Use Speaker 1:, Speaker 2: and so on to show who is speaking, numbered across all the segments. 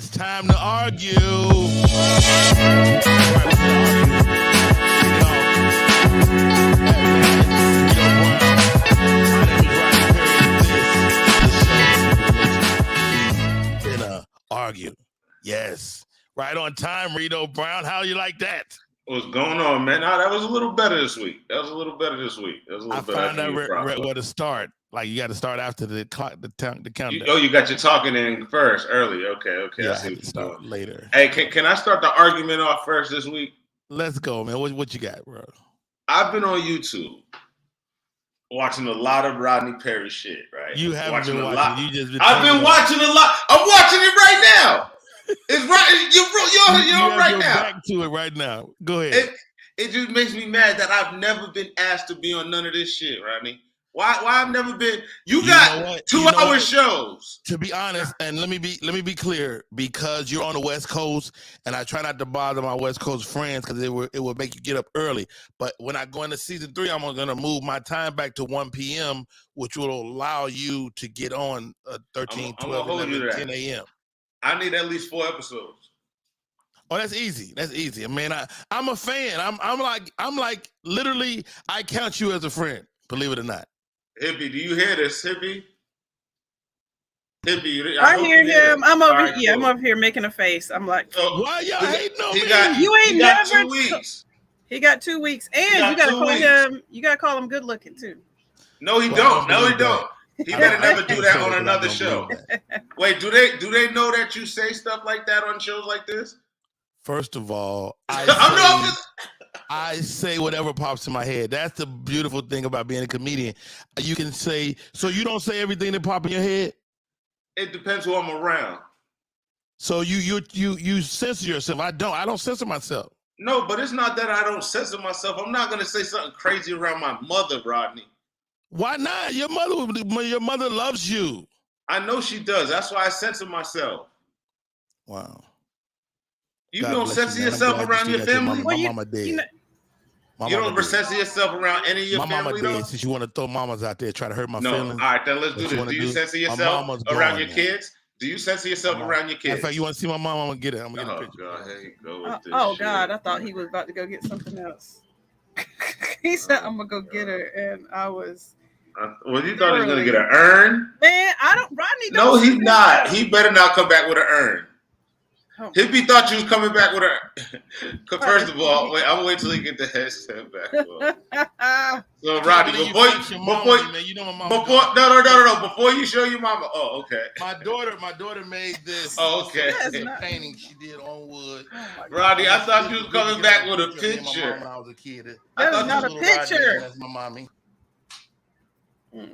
Speaker 1: it's time to argue. Argue. Yes. Right on time, Reedo Brown. How you like that?
Speaker 2: What's going on, man? That was a little better this week. I
Speaker 1: found out where to start. Like you got to start after the clock, the countdown.
Speaker 2: You got your talking in first, early. Okay.
Speaker 1: Yeah,
Speaker 2: I see what you're doing
Speaker 1: later.
Speaker 2: Hey, can I start the argument off first this week?
Speaker 1: Let's go, man. What you got, bro?
Speaker 2: I've been on YouTube watching a lot of Rodney Perry shit, right?
Speaker 1: You haven't been watching.
Speaker 2: I've been watching a lot. I'm watching it right now. It's right. You're right now.
Speaker 1: Back to it right now. Go ahead.
Speaker 2: It just makes me mad that I've never been asked to be on none of this shit, Rodney. Why I've never been? You got 2-hour shows.
Speaker 1: To be honest, and let me be clear, because you're on the West Coast, and I try not to bother my West Coast friends because it will make you get up early. But when I go into season 3, I'm gonna move my time back to 1 p.m., which will allow you to get on 13, 12, 11, 10 a.m.
Speaker 2: I need at least 4 episodes.
Speaker 1: Oh, that's easy. I mean, I'm a fan. I'm like literally, I count you as a friend. Believe it or not.
Speaker 2: Hippie, do you hear this, Hippie? Hippie,
Speaker 3: I hear him. I'm over here. I'm over here making a face. I'm like,
Speaker 1: why y'all hating on me?
Speaker 3: You ain't never.
Speaker 2: 2 weeks.
Speaker 3: He got 2 weeks, and you gotta call him. You gotta call him good looking too.
Speaker 2: No, he don't. No, he don't. He better never do that on another show. Wait, do they know that you say stuff like that on shows like this?
Speaker 1: First of all, I say whatever pops in my head. That's the beautiful thing about being a comedian. You can say, so you don't say everything that pops in your head?
Speaker 2: It depends who I'm around.
Speaker 1: So you censor yourself. I don't censor myself.
Speaker 2: No, but it's not that I don't censor myself. I'm not gonna say something crazy around my mother, Rodney.
Speaker 1: Why not? Your mother loves you.
Speaker 2: I know she does. That's why I censor myself.
Speaker 1: Wow.
Speaker 2: You don't censor yourself around your family?
Speaker 1: My mama dead.
Speaker 2: You don't censor yourself around any of your family?
Speaker 1: My mama dead. Since you want to throw mamas out there, try to hurt my feelings.
Speaker 2: All right, then let's do this. Do you censor yourself around your kids? Do you censor yourself around your kids?
Speaker 1: In fact, you want to see my mom? I'm going to get it. I'm going to get a picture.
Speaker 2: God, here you go with this
Speaker 3: shit. God, I thought he was about to go get something else. He said, I'm going to go get her, and I was...
Speaker 2: Well, you thought he was going to get an urn?
Speaker 3: Man, Rodney don't.
Speaker 2: No, he's not. He better not come back with an urn. Hippie thought you was coming back with her. First of all, I'm gonna wait till he get the headset back. So, Rodney, before you show your mama. Oh, okay.
Speaker 1: My daughter made this.
Speaker 2: Oh, okay.
Speaker 1: Painting she did on wood.
Speaker 2: Rodney, I thought you was coming back with a picture.
Speaker 1: When I was a kid.
Speaker 3: That's not a picture.
Speaker 1: That's my mommy.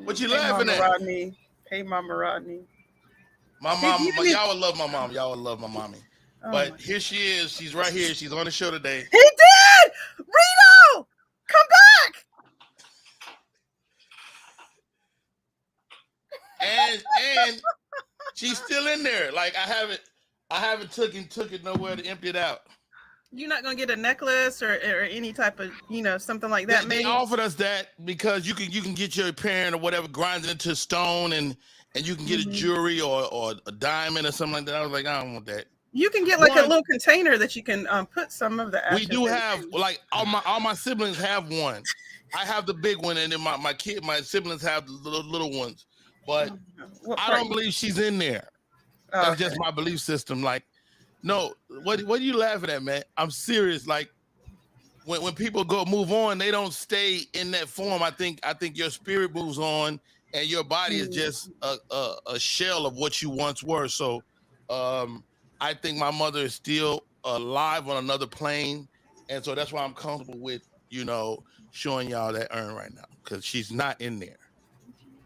Speaker 1: What you laughing at?
Speaker 3: Rodney. Hey, Mama Rodney.
Speaker 1: My mom, y'all would love my mom. Y'all would love my mommy. But here she is. She's right here. She's on the show today.
Speaker 3: He did! Reedo! Come back!
Speaker 1: And she's still in there. Like I haven't took it nowhere to empty it out.
Speaker 3: You're not gonna get a necklace or any type of something like that.
Speaker 1: They offered us that because you can get your parent or whatever grinds it into stone and you can get a jewelry or a diamond or something like that. I was like, I don't want that.
Speaker 3: You can get like a little container that you can put some of the ashes.
Speaker 1: We do have like all my siblings have one. I have the big one, and then my siblings have the little ones. But I don't believe she's in there. That's just my belief system. Like, no, what are you laughing at, man? I'm serious. Like when people move on, they don't stay in that form. I think your spirit moves on, and your body is just a shell of what you once were. So. I think my mother is still alive on another plane, and so that's why I'm comfortable with, showing y'all that urn right now, because she's not in there.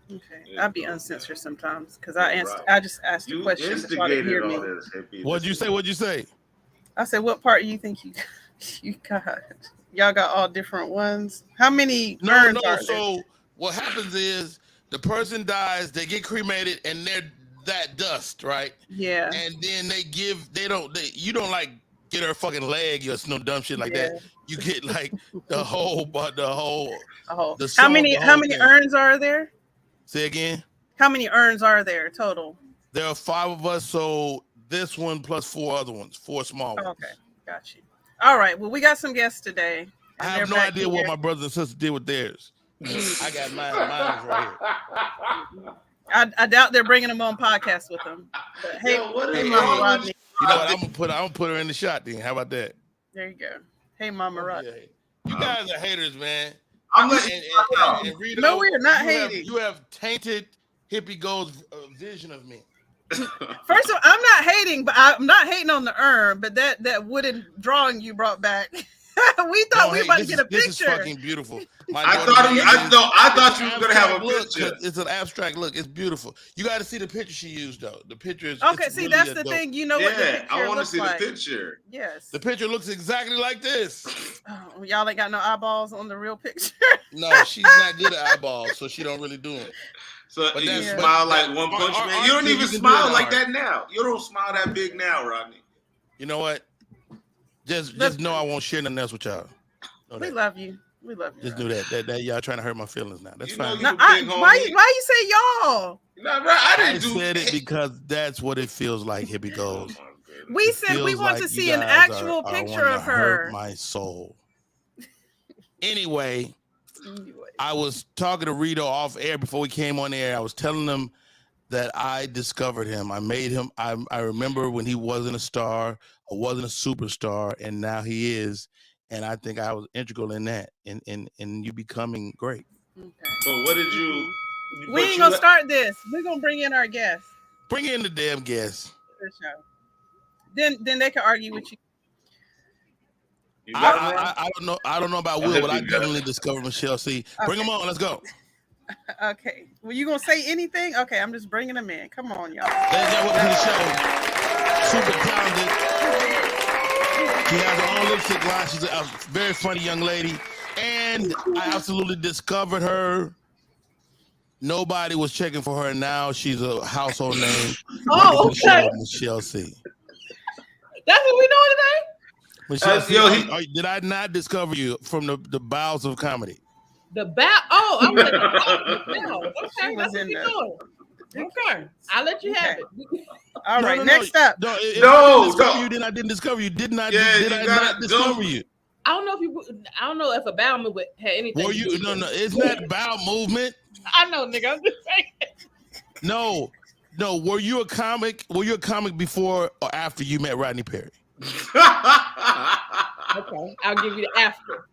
Speaker 3: Okay, I'll be uncensored sometimes because I just asked the question.
Speaker 2: Instigated all this.
Speaker 1: What'd you say?
Speaker 3: I said, what part do you think you got? Y'all got all different ones. How many urns are there?
Speaker 1: So what happens is the person dies, they get cremated, and they're that dust, right?
Speaker 3: Yeah.
Speaker 1: And then you don't like get her fucking leg or no dumb shit like that. You get like the whole.
Speaker 3: How many urns are there?
Speaker 1: Say again.
Speaker 3: How many urns are there total?
Speaker 1: There are 5 of us, so this one plus 4 other ones, 4 small ones.
Speaker 3: Okay, got you. All right. Well, we got some guests today.
Speaker 1: I have no idea what my brothers and sisters did with theirs. I got mine right here.
Speaker 3: I doubt they're bringing them on podcast with them. But hey, Mama Rodney.
Speaker 1: You know what? I'm gonna put her in the shot then. How about that?
Speaker 3: There you go. Hey, Mama Rodney.
Speaker 1: You guys are haters, man.
Speaker 2: I'm
Speaker 1: and Reedo,
Speaker 3: no, we are not hating.
Speaker 1: You have tainted Hippie Gold's vision of me.
Speaker 3: First of all, I'm not hating, but I'm not hating on the urn. But that wooden drawing you brought back, we thought we were about to get a picture.
Speaker 1: This is fucking beautiful.
Speaker 2: I thought you were gonna have a picture.
Speaker 1: It's an abstract look. It's beautiful. You got to see the picture she used though. The picture is
Speaker 3: okay. See, really that's the thing. You know what the picture
Speaker 2: I want to see
Speaker 3: like.
Speaker 2: the picture.
Speaker 3: Yes.
Speaker 1: The picture looks exactly like this.
Speaker 3: Oh, y'all ain't got no eyeballs on the real picture.
Speaker 1: No, she's not good at eyeballs, so she don't really do it.
Speaker 2: So but you smile like One Punch Man. You don't even smile like that now. You don't smile that big now, Rodney.
Speaker 1: You know what? Just know I won't share nothing else with y'all.
Speaker 3: We love you. We love you.
Speaker 1: Just do that. Y'all trying to hurt my feelings now. That's fine.
Speaker 3: Why you say y'all?
Speaker 2: No, I
Speaker 1: said it because that's what it feels like. Hippie Goes.
Speaker 3: We said we want to see an actual picture of her.
Speaker 1: Hurt my soul. Anyway, I was talking to Reedo off air before we came on air. I was telling them that I discovered him. I made him. I remember when he wasn't a star, or wasn't a superstar, and now he is. And I think I was integral in that, in you becoming great.
Speaker 2: Okay. But what did you?
Speaker 3: We ain't gonna start this. We're gonna bring in our guests.
Speaker 1: Bring in the damn guests.
Speaker 3: For sure. Then they can argue with you.
Speaker 1: I don't know. I don't know about Will, but I definitely discovered Michelle C. Bring them on. Let's go.
Speaker 3: Okay. Well, you gonna say anything? Okay, I'm just bringing them in. Come on, y'all.
Speaker 1: Welcome to the show. Super talented. She has her own lipstick line. She's a very funny young lady, and I absolutely discovered her. Nobody was checking for her. Now she's a household name.
Speaker 3: Oh, okay.
Speaker 1: Michelle C.
Speaker 3: That's what we doing today.
Speaker 1: Michelle C. Did I not discover you from the bowels of comedy?
Speaker 4: The bow. Oh, I'm like, okay, that's what you're doing. Okay, I'll let you have it.
Speaker 3: All right, next up.
Speaker 1: No, you then I didn't discover you. Did I not discover you?
Speaker 4: I don't know if a bowel movement had anything.
Speaker 1: Were you? No, it's not bowel movement.
Speaker 4: I know, nigga. I'm just saying.
Speaker 1: No. Were you a comic? Were you a comic before or after you met Rodney Perry?
Speaker 4: Okay, I'll give you the after.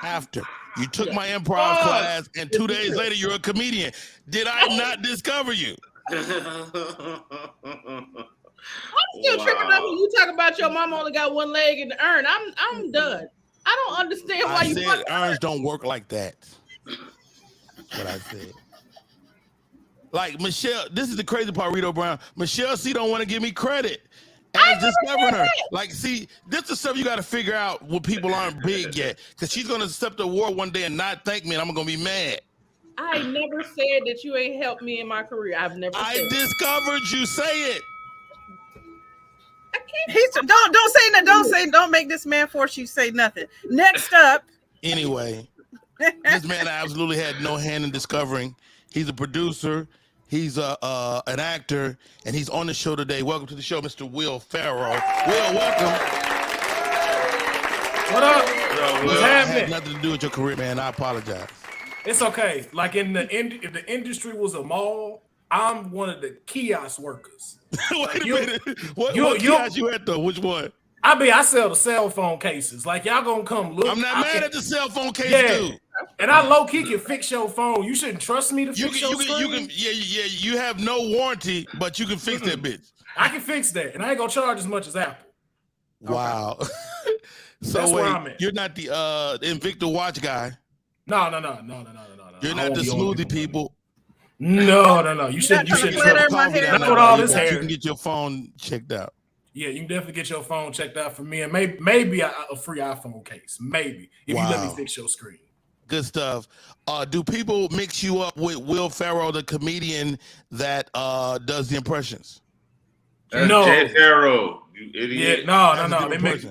Speaker 1: After you took my improv class, and 2 days later you're a comedian. Did I not discover you?
Speaker 4: I'm still tripping up when you talk about your mom only got one leg in the urn. I'm done. I don't understand why you
Speaker 1: said urns don't work like that. That's what I said. Like Michelle, this is the crazy part, Reedo Brown. Michelle C don't want to give me credit. I discovered her. Like, see, this is stuff you got to figure out when people aren't big yet. Because she's going to accept the award one day and not thank me, and I'm going to be mad.
Speaker 4: I never said that you ain't helped me in my career. I've never said
Speaker 1: I discovered you. Say it.
Speaker 3: I can't. Don't say that. Don't make this man force you to say nothing. Next up.
Speaker 1: Anyway, this man absolutely had no hand in discovering. He's a producer. He's an actor, and he's on the show today. Welcome to the show, Mr. Will Pharaoh. Will, welcome.
Speaker 5: What up? What's happening?
Speaker 1: It had nothing to do with your career, man. I apologize.
Speaker 5: It's okay. Like if the industry was a mall, I'm one of the kiosk workers.
Speaker 1: Wait a minute. What kiosk you at though? Which one?
Speaker 5: I sell the cell phone cases. Like y'all gonna come look.
Speaker 1: I'm not mad at the cell phone case, dude.
Speaker 5: And I low key can fix your phone. You shouldn't trust me to fix your screen.
Speaker 1: You have no warranty, but you can fix that bitch.
Speaker 5: I can fix that, and I ain't gonna charge as much as Apple.
Speaker 1: Wow.
Speaker 5: Okay.
Speaker 1: So
Speaker 5: that's where I'm at.
Speaker 1: You're not the Invicta watch guy.
Speaker 5: No.
Speaker 1: You're not the smoothie people.
Speaker 5: No. You shouldn't trust me. Not with all this hair.
Speaker 1: You can get your phone checked out.
Speaker 5: Yeah, you can definitely get your phone checked out for me, and maybe a free iPhone case. Maybe if you let me fix your screen.
Speaker 1: Good stuff. Do people mix you up with Will Pharaoh, the comedian that does the impressions?
Speaker 2: No, Jed Pharaoh, you idiot.
Speaker 5: Yeah, no. They mix.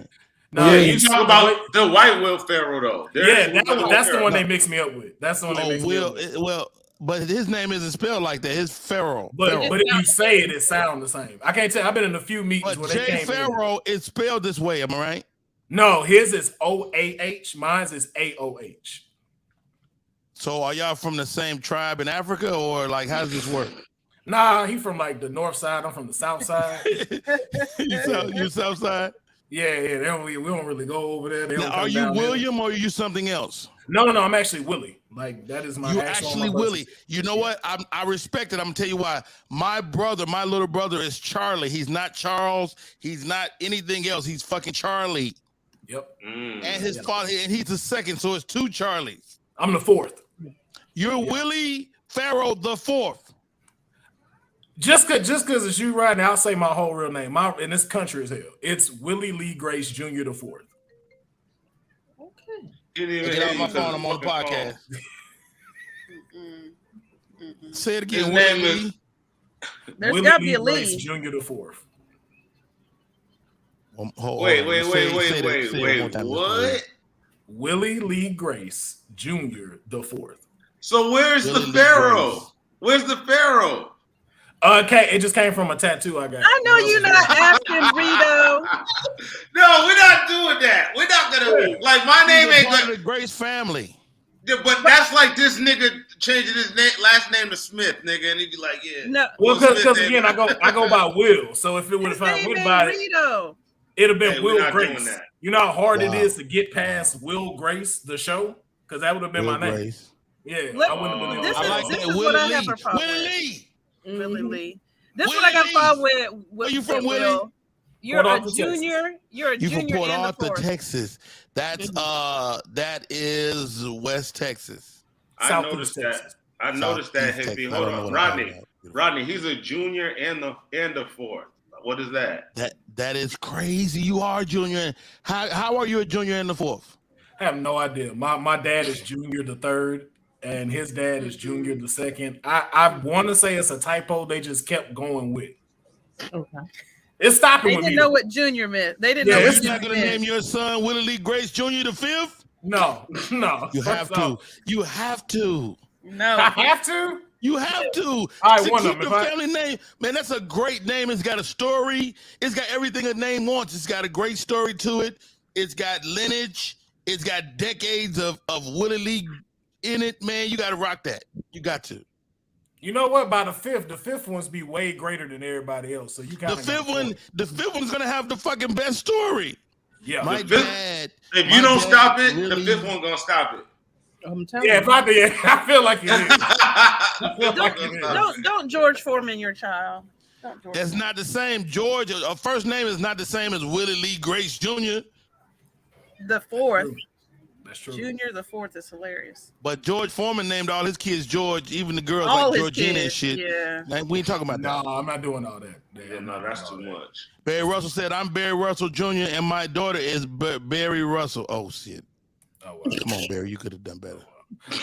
Speaker 2: No, you talk about the white Will Pharaoh though.
Speaker 5: That's the one they mix me up with. That's the one they mix me up with.
Speaker 1: Well, But his name isn't spelled like that. It's Pharaoh.
Speaker 5: But if you say it, it sounds the same. I can't tell. I've been in a few meetings where they came
Speaker 1: Pharaoh is spelled this way. Am I right?
Speaker 5: No, his is OAH. Mine's is AOH.
Speaker 1: So are y'all from the same tribe in Africa, or like how does this work?
Speaker 5: Nah, he from like the north side. I'm from the south side.
Speaker 1: you south side?
Speaker 5: Yeah. We don't really go over there.
Speaker 1: Now, are you William or are you something else?
Speaker 5: No. I'm actually Willie. Like that is my.
Speaker 1: You actually Willie. You know what? I respect it. I'm gonna tell you why. My little brother is Charlie. He's not Charles. He's not anything else. He's fucking Charlie.
Speaker 5: Yep.
Speaker 1: And his father, and he's the second, so it's two Charlies.
Speaker 5: I'm the fourth.
Speaker 1: You're Willie Pharaoh the fourth.
Speaker 5: Just because it's you right now, I'll say my whole real name. In this country is hell. It's Willie Lee Grace Jr. the fourth.
Speaker 4: Okay.
Speaker 1: Get off my phone. I'm on the podcast. Say it again.
Speaker 2: His name is.
Speaker 3: There's got to be a Lee.
Speaker 5: Jr. the fourth.
Speaker 2: Wait. What?
Speaker 5: Willie Lee Grace Jr. the fourth.
Speaker 2: So where's the Pharaoh? Where's the Pharaoh?
Speaker 5: Okay, it just came from a tattoo I got.
Speaker 3: I know you're not asking, Reedo.
Speaker 2: No, we're not doing that. We're not gonna like my name ain't
Speaker 1: part of the Grace family.
Speaker 2: Yeah, but that's like this nigga changing his last name to Smith, nigga, and he'd be like, yeah.
Speaker 3: No.
Speaker 5: Well, because again, I go by Will. So if it would have found Will by it, it'd have been Will Grace. You know how hard it is to get past Will Grace, the show? Because that would have been my name.
Speaker 1: Grace.
Speaker 5: Yeah, I wouldn't have been.
Speaker 3: This is what I have a problem with. Willie Lee. This is what I got a problem with.
Speaker 1: Where you from, Willie?
Speaker 3: You're a junior. You're a
Speaker 1: you
Speaker 3: junior.
Speaker 1: You from Port Arthur,
Speaker 3: Force.
Speaker 1: Texas. That's that is West Texas.
Speaker 2: I noticed that. I noticed that. Hold on, Rodney. He's a junior and the fourth. What is that?
Speaker 1: That is crazy. You are a junior. How are you a junior and the fourth?
Speaker 5: I have no idea. My dad is junior the third, and his dad is junior the second. I want to say it's a typo. They just kept going with.
Speaker 4: Okay.
Speaker 5: It's stopping.
Speaker 3: They didn't know what junior meant. They didn't know. What
Speaker 1: You're not gonna name your son Willie Lee Grace Jr. the fifth?
Speaker 5: No.
Speaker 1: You have to. You have to.
Speaker 3: No.
Speaker 5: I have to.
Speaker 1: You have to.
Speaker 5: All right, one
Speaker 1: keep the family name, man. That's a great name. It's got a story. It's got everything a name wants. It's got a great story to it. It's got lineage. It's got decades of Willie Lee in it, man. You got to rock that. You got to.
Speaker 5: You know what? By the fifth one's be way greater than everybody else. So you got
Speaker 1: the fifth one's gonna have the fucking best story.
Speaker 5: Yeah,
Speaker 1: my dad.
Speaker 2: If you don't stop it, the fifth one gonna stop it.
Speaker 4: I'm telling you.
Speaker 5: If I did, I feel like it is.
Speaker 3: Don't George Foreman your child.
Speaker 1: That's not the same. George, a first name is not the same as Willie Lee Grace Jr.
Speaker 3: The fourth.
Speaker 5: That's true.
Speaker 3: Junior the fourth is hilarious.
Speaker 1: But George Foreman named all his kids George, even the girls
Speaker 3: all
Speaker 1: like Georgina and shit.
Speaker 3: Yeah.
Speaker 1: Like, we ain't talking about that.
Speaker 5: No, I'm not doing all that.
Speaker 2: Yeah, no, that's too much.
Speaker 1: Barry Russell said, I'm Barry Russell Jr. and my daughter is Barry Russell. Oh, shit.
Speaker 5: Oh, well.
Speaker 1: Come on, Barry. You could have done better.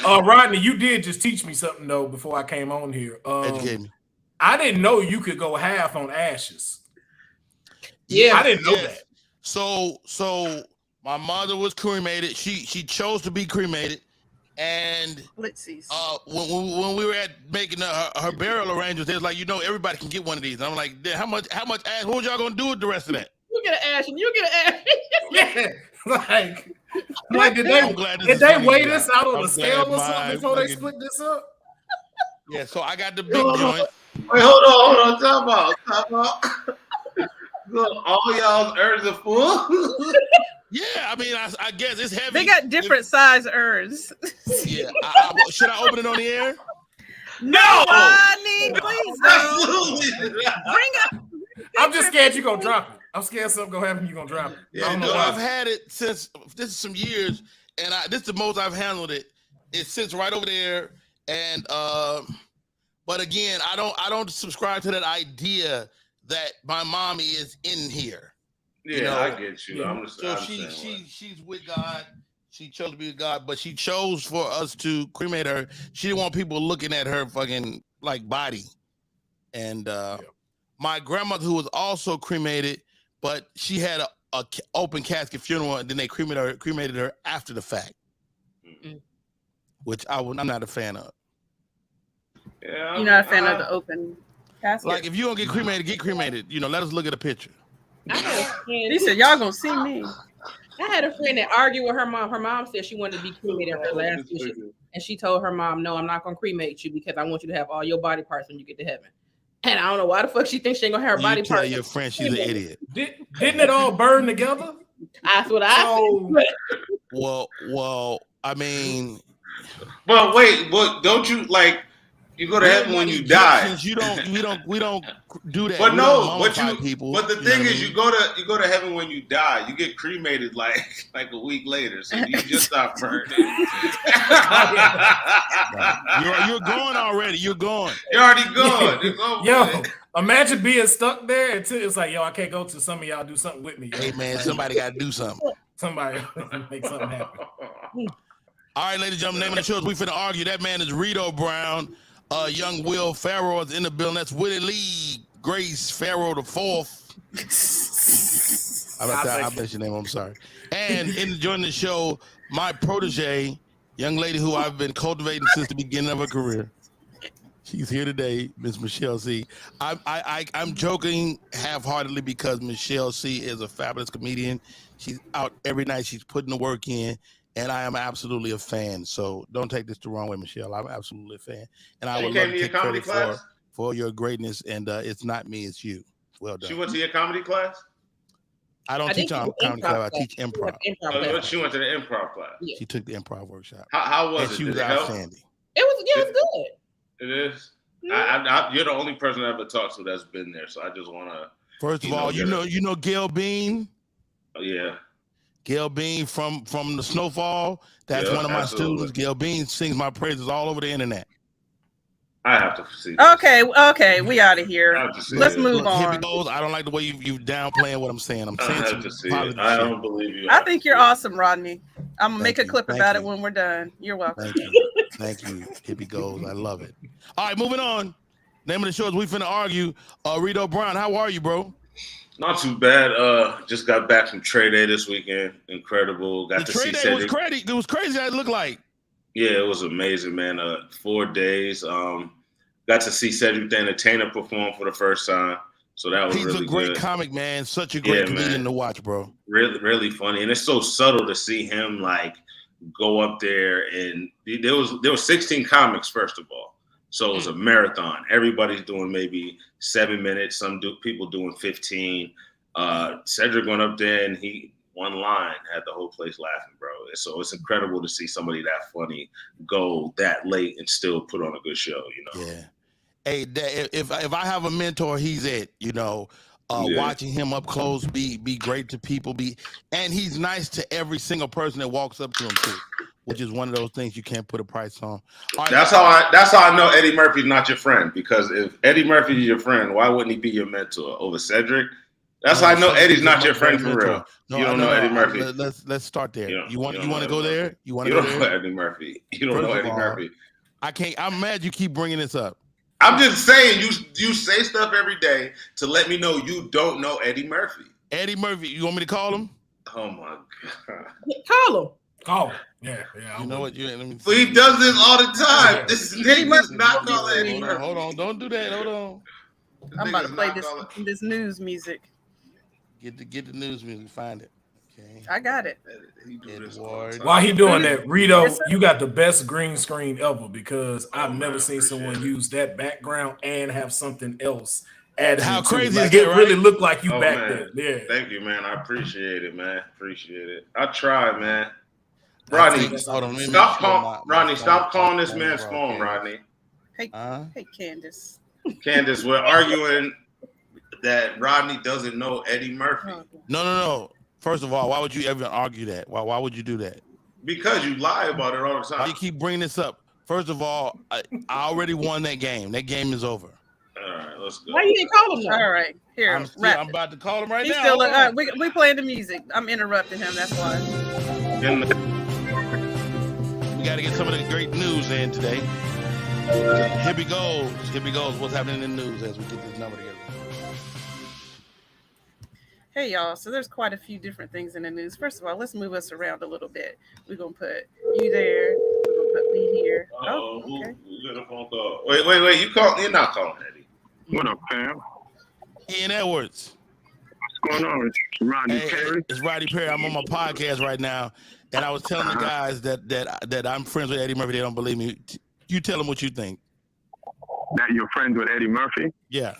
Speaker 5: Rodney, you did just teach me something, though, before I came on here.
Speaker 1: Educate me.
Speaker 5: I didn't know you could go half on ashes.
Speaker 1: Yeah.
Speaker 5: I didn't know that.
Speaker 1: So my mother was cremated. She chose to be cremated. And when we were at making her burial arrangements, they was like, everybody can get one of these. And I'm like, how much ash? What y'all gonna do with the rest of that?
Speaker 4: You get an ash and you get an ash.
Speaker 5: Yeah, like did they weigh this out on the scale or something before they split this up?
Speaker 1: Yeah, so I got the big joint.
Speaker 2: Wait, hold on. Time out. Look, all y'all's urns are full.
Speaker 1: Yeah, I mean, I guess it's heavy.
Speaker 3: They got different size urns.
Speaker 1: Yeah, should I open it on the air?
Speaker 3: No, Rodney, please don't.
Speaker 2: Bring
Speaker 3: up.
Speaker 5: I'm just scared you're gonna drop it. I'm scared something gonna happen. You're gonna drop it.
Speaker 1: Yeah, I don't know. I've had it since this is some years, and this is the most I've handled it. It sits right over there, and but again, I don't subscribe to that idea that my mommy is in here.
Speaker 2: Yeah, I get you.
Speaker 1: Yeah. So she's with God. She chose to be with God, but she chose for us to cremate her. She didn't want people looking at her fucking like body. And my grandmother, who was also cremated, but she had a open casket funeral, and then they cremated her after the fact, which I'm not a fan of.
Speaker 2: Yeah,
Speaker 3: you're not a fan of the open casket.
Speaker 1: Like if you don't get cremated, get cremated. Let us look at a picture.
Speaker 3: He said, "Y'all gonna see me."
Speaker 4: I had a friend that argued with her mom. Her mom said she wanted to be cremated at her last wishes, and she told her mom, "No, I'm not gonna cremate you because I want you to have all your body parts when you get to heaven." And I don't know why the fuck she thinks she ain't gonna have her body parts.
Speaker 1: Tell your friend she's an idiot.
Speaker 5: Didn't it all burn together?
Speaker 4: That's what I said.
Speaker 1: Well, I mean.
Speaker 2: Well, wait, don't you like? You go to heaven when you die.
Speaker 1: We don't do that.
Speaker 2: But no,
Speaker 1: people.
Speaker 2: But the thing is, you go to heaven when you die. You get cremated like a week later, so you just stop burning.
Speaker 1: You're gone already. You're gone.
Speaker 2: You're already gone.
Speaker 5: Yo, imagine being stuck there until it's like, yo, I can't go to some of y'all do something with me. Yo.
Speaker 1: Hey man, somebody got to do something.
Speaker 5: Somebody make something happen.
Speaker 1: All right, ladies and gentlemen, name of the show is We Finna Argue. That man is Reedo Brown. Young Will Pharaoh is in the building. That's Willie Lee Grace Pharaoh the Fourth. I bet your name. I'm sorry. And joining the show, my protege, young lady who I've been cultivating since the beginning of her career. She's here today, Miss Michelle C. I'm joking half-heartedly because Michelle C is a fabulous comedian. She's out every night. She's putting the work in. And I am absolutely a fan. So don't take this the wrong way, Michelle. I'm absolutely a fan. And I would love to take credit for your greatness. And it's not me, it's you. Well done.
Speaker 2: She went to your comedy class?
Speaker 1: I don't teach comedy class. I teach improv.
Speaker 2: She went to the improv class.
Speaker 1: Yeah. She took the improv workshop.
Speaker 2: How was it?
Speaker 1: She was outstanding.
Speaker 4: It was good.
Speaker 2: It is?
Speaker 4: Yeah.
Speaker 2: You're the only person I ever talked to that's been there. So I just want to.
Speaker 1: First of all, you know Gail Bean?
Speaker 2: Oh, yeah.
Speaker 1: Gail Bean from the Snowfall. That's one of my students. Gail Bean sings my praises all over the internet.
Speaker 2: I have to see
Speaker 3: this. Okay, we out of here. Let's move on.
Speaker 1: Here we go. I don't like the way you downplaying what I'm saying. I'm saying
Speaker 2: I don't believe you.
Speaker 3: I think you're awesome, Rodney. I'm gonna make a clip about it when we're done. You're welcome.
Speaker 1: Thank you. Hippie goals. I love it. All right, moving on. Name of the show is We Finna Argue. Reedo Brown, how are you, bro?
Speaker 2: Not too bad. Just got back from Trade Day this weekend. Incredible. Got to see Cedric.
Speaker 1: It was crazy how it looked like.
Speaker 2: Yeah, it was amazing, man. 4 days. Got to see Cedric the Entertainer perform for the first time. So that was really good. He's a great
Speaker 1: comic, man. Such a great comedian to watch, bro.
Speaker 2: Really, really funny. And it's so subtle to see him like go up there. And there was 16 comics, first of all. So it was a marathon. Everybody's doing maybe 7 minutes. People doing 15. Cedric went up there and he one line had the whole place laughing, bro. So it's incredible to see somebody that funny go that late and still put on a good show.
Speaker 1: Yeah. Hey, if I have a mentor, he's it. Watching him up close, be great to people, and he's nice to every single person that walks up to him too. Which is one of those things you can't put a price on. Right, that's how
Speaker 2: I know Eddie Murphy's not your friend, because if Eddie Murphy is your friend, why wouldn't he be your mentor over Cedric? That's how I know Eddie's not your friend for real. No, you don't know Eddie Murphy.
Speaker 1: Let's start there. You want to go there? You want to
Speaker 2: go
Speaker 1: there?
Speaker 2: You don't know Eddie Murphy. You don't know Eddie Murphy.
Speaker 1: I can't. I'm mad you keep bringing this up.
Speaker 2: I'm just saying you say stuff every day to let me know you don't know Eddie Murphy.
Speaker 1: Eddie Murphy. You want me to call him?
Speaker 2: Oh my God.
Speaker 4: Call him.
Speaker 5: Oh, yeah.
Speaker 1: You know what?
Speaker 2: He does this all the time. Yeah. This nigga does not call Eddie Murphy.
Speaker 1: Hold on. Don't do that. Hold on.
Speaker 3: I'm about to play this news music.
Speaker 1: Get the news music. Find it. Okay.
Speaker 3: I got it.
Speaker 5: While he doing that, Reedo, you got the best green screen ever, because I've never seen someone use that background and have something else added.
Speaker 1: How crazy
Speaker 5: like,
Speaker 1: is
Speaker 5: it?
Speaker 1: Right?
Speaker 5: Really looked like you back
Speaker 2: man.
Speaker 5: there. Yeah.
Speaker 2: Thank you, man. I appreciate it, man. Appreciate it. I try, man. Rodney, stop calling this man's phone, Rodney.
Speaker 3: Hey, Candace.
Speaker 2: Candace, we're arguing that Rodney doesn't know Eddie Murphy.
Speaker 1: No. First of all, why would you ever argue that? Why would you do that?
Speaker 2: Because you lie about it all the time.
Speaker 1: Why you keep bringing this up? First of all, I already won that game. That game is over.
Speaker 2: All right, let's go.
Speaker 4: Why you didn't call him?
Speaker 3: All right, here.
Speaker 1: I'm about to call him right now.
Speaker 3: Still, we playing the music. I'm interrupting him. That's why.
Speaker 1: We got to get some of the great news in today. Here we goes. What's happening in the news as we get this number together?
Speaker 3: Hey, y'all. So there's quite a few different things in the news. First of all, let's move us around a little bit. We're going to put you there. We're going to Put me here.
Speaker 2: Oh, okay. Who got a phone call? Wait. You're not calling Eddie.
Speaker 6: What up, fam?
Speaker 1: Ian Edwards.
Speaker 6: What's going on? It's Rodney Perry.
Speaker 1: It's Rodney Perry. I'm on my podcast right now, and I was telling the guys that I'm friends with Eddie Murphy. They don't believe me. You tell them what you think.
Speaker 6: That you're friends with Eddie Murphy?
Speaker 1: Yeah.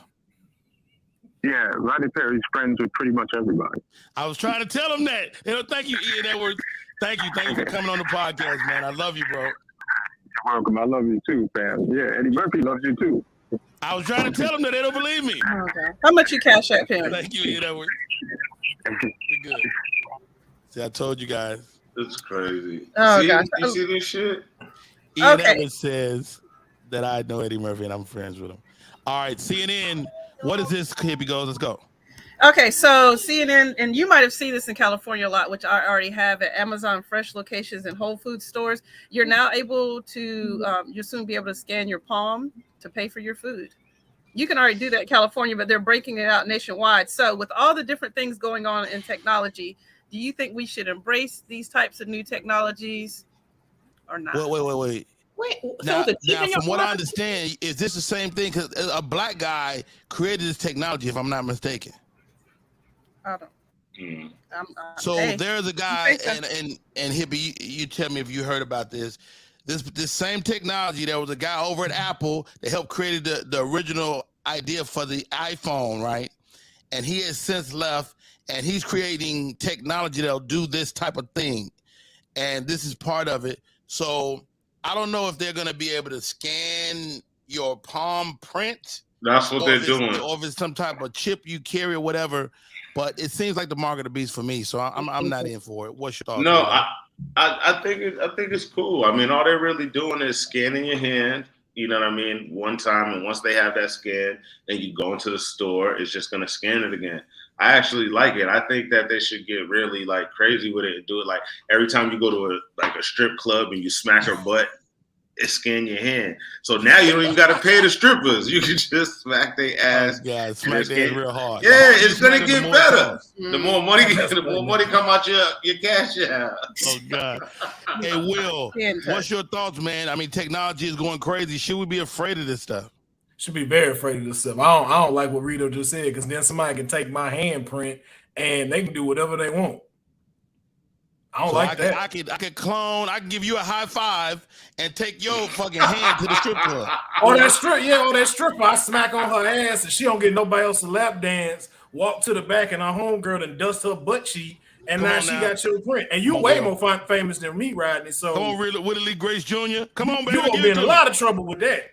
Speaker 6: Yeah, Rodney Perry's friends with pretty much everybody.
Speaker 1: I was trying to tell them that. Thank you, Ian Edwards. Thank you for coming on the podcast, man. I love you, bro.
Speaker 6: You're welcome. I love you too, fam. Yeah, Eddie Murphy loves you too.
Speaker 1: I was trying to tell them that they don't believe me.
Speaker 3: Oh, okay. How much you cash at him?
Speaker 1: Thank you, Ian Edwards. We're good. See, I told you guys.
Speaker 2: That's crazy.
Speaker 3: Oh, gosh.
Speaker 2: You see this shit?
Speaker 1: Ian Edwards says that I know Eddie Murphy and I'm friends with him. All right, CNN. What is this? Hippie goes. Let's go.
Speaker 3: Okay, so CNN, and you might have seen this in California a lot, which I already have at Amazon Fresh locations and Whole Foods stores. You're now able to, you'll soon be able to scan your palm to pay for your food. You can already do that in California, but they're breaking it out nationwide. So with all the different things going on in technology, do you think we should embrace these types of new technologies or not?
Speaker 1: Wait. Now, from what I understand, is this the same thing? Because a black guy created this technology, if I'm not mistaken.
Speaker 3: I don't.
Speaker 1: So there's a guy, and Hippie, you tell me if you heard about this. This same technology, there was a guy over at Apple that helped create the original idea for the iPhone, right? And he has since left, and he's creating technology that'll do this type of thing. And this is part of it. So I don't know if they're going to be able to scan your palm print.
Speaker 2: That's what they're doing.
Speaker 1: Or if it's some type of chip you carry or whatever. But it seems like the mark of the beast for me. So I'm not in for it. What's your thoughts?
Speaker 2: No, I think it's cool. I mean, all they're really doing is scanning your hand. You know what I mean? One time, and once they have that scan, and you go into the store, it's just going to scan it again. I actually like it. I think that they should get really like crazy with it and do it like every time you go to a strip club and you smash her butt, it scan your hand. So now you don't even got to pay the strippers. You can just smack their ass.
Speaker 1: Yeah, smack their ass real hard.
Speaker 2: Yeah, it's gonna get better. The more money come out your cash out.
Speaker 1: Oh God. Hey Will, what's your thoughts, man? I mean, technology is going crazy. Should we be afraid of this stuff?
Speaker 5: Should be very afraid of this stuff. I don't like what Reedo just said, because then somebody can take my handprint and they can do whatever they want. I don't like that.
Speaker 1: I could clone. I can give you a high five and take your fucking hand to the strip club.
Speaker 5: That stripper. I smack on her ass and she don't get nobody else to lap dance. Walk to the back and our homegirl and dust her butt cheek, and now she got your print. And you way more famous than me, Rodney. So
Speaker 1: come on, Willie Lee Grace Jr. Come on, baby.
Speaker 5: You're gonna be in a lot of trouble with that.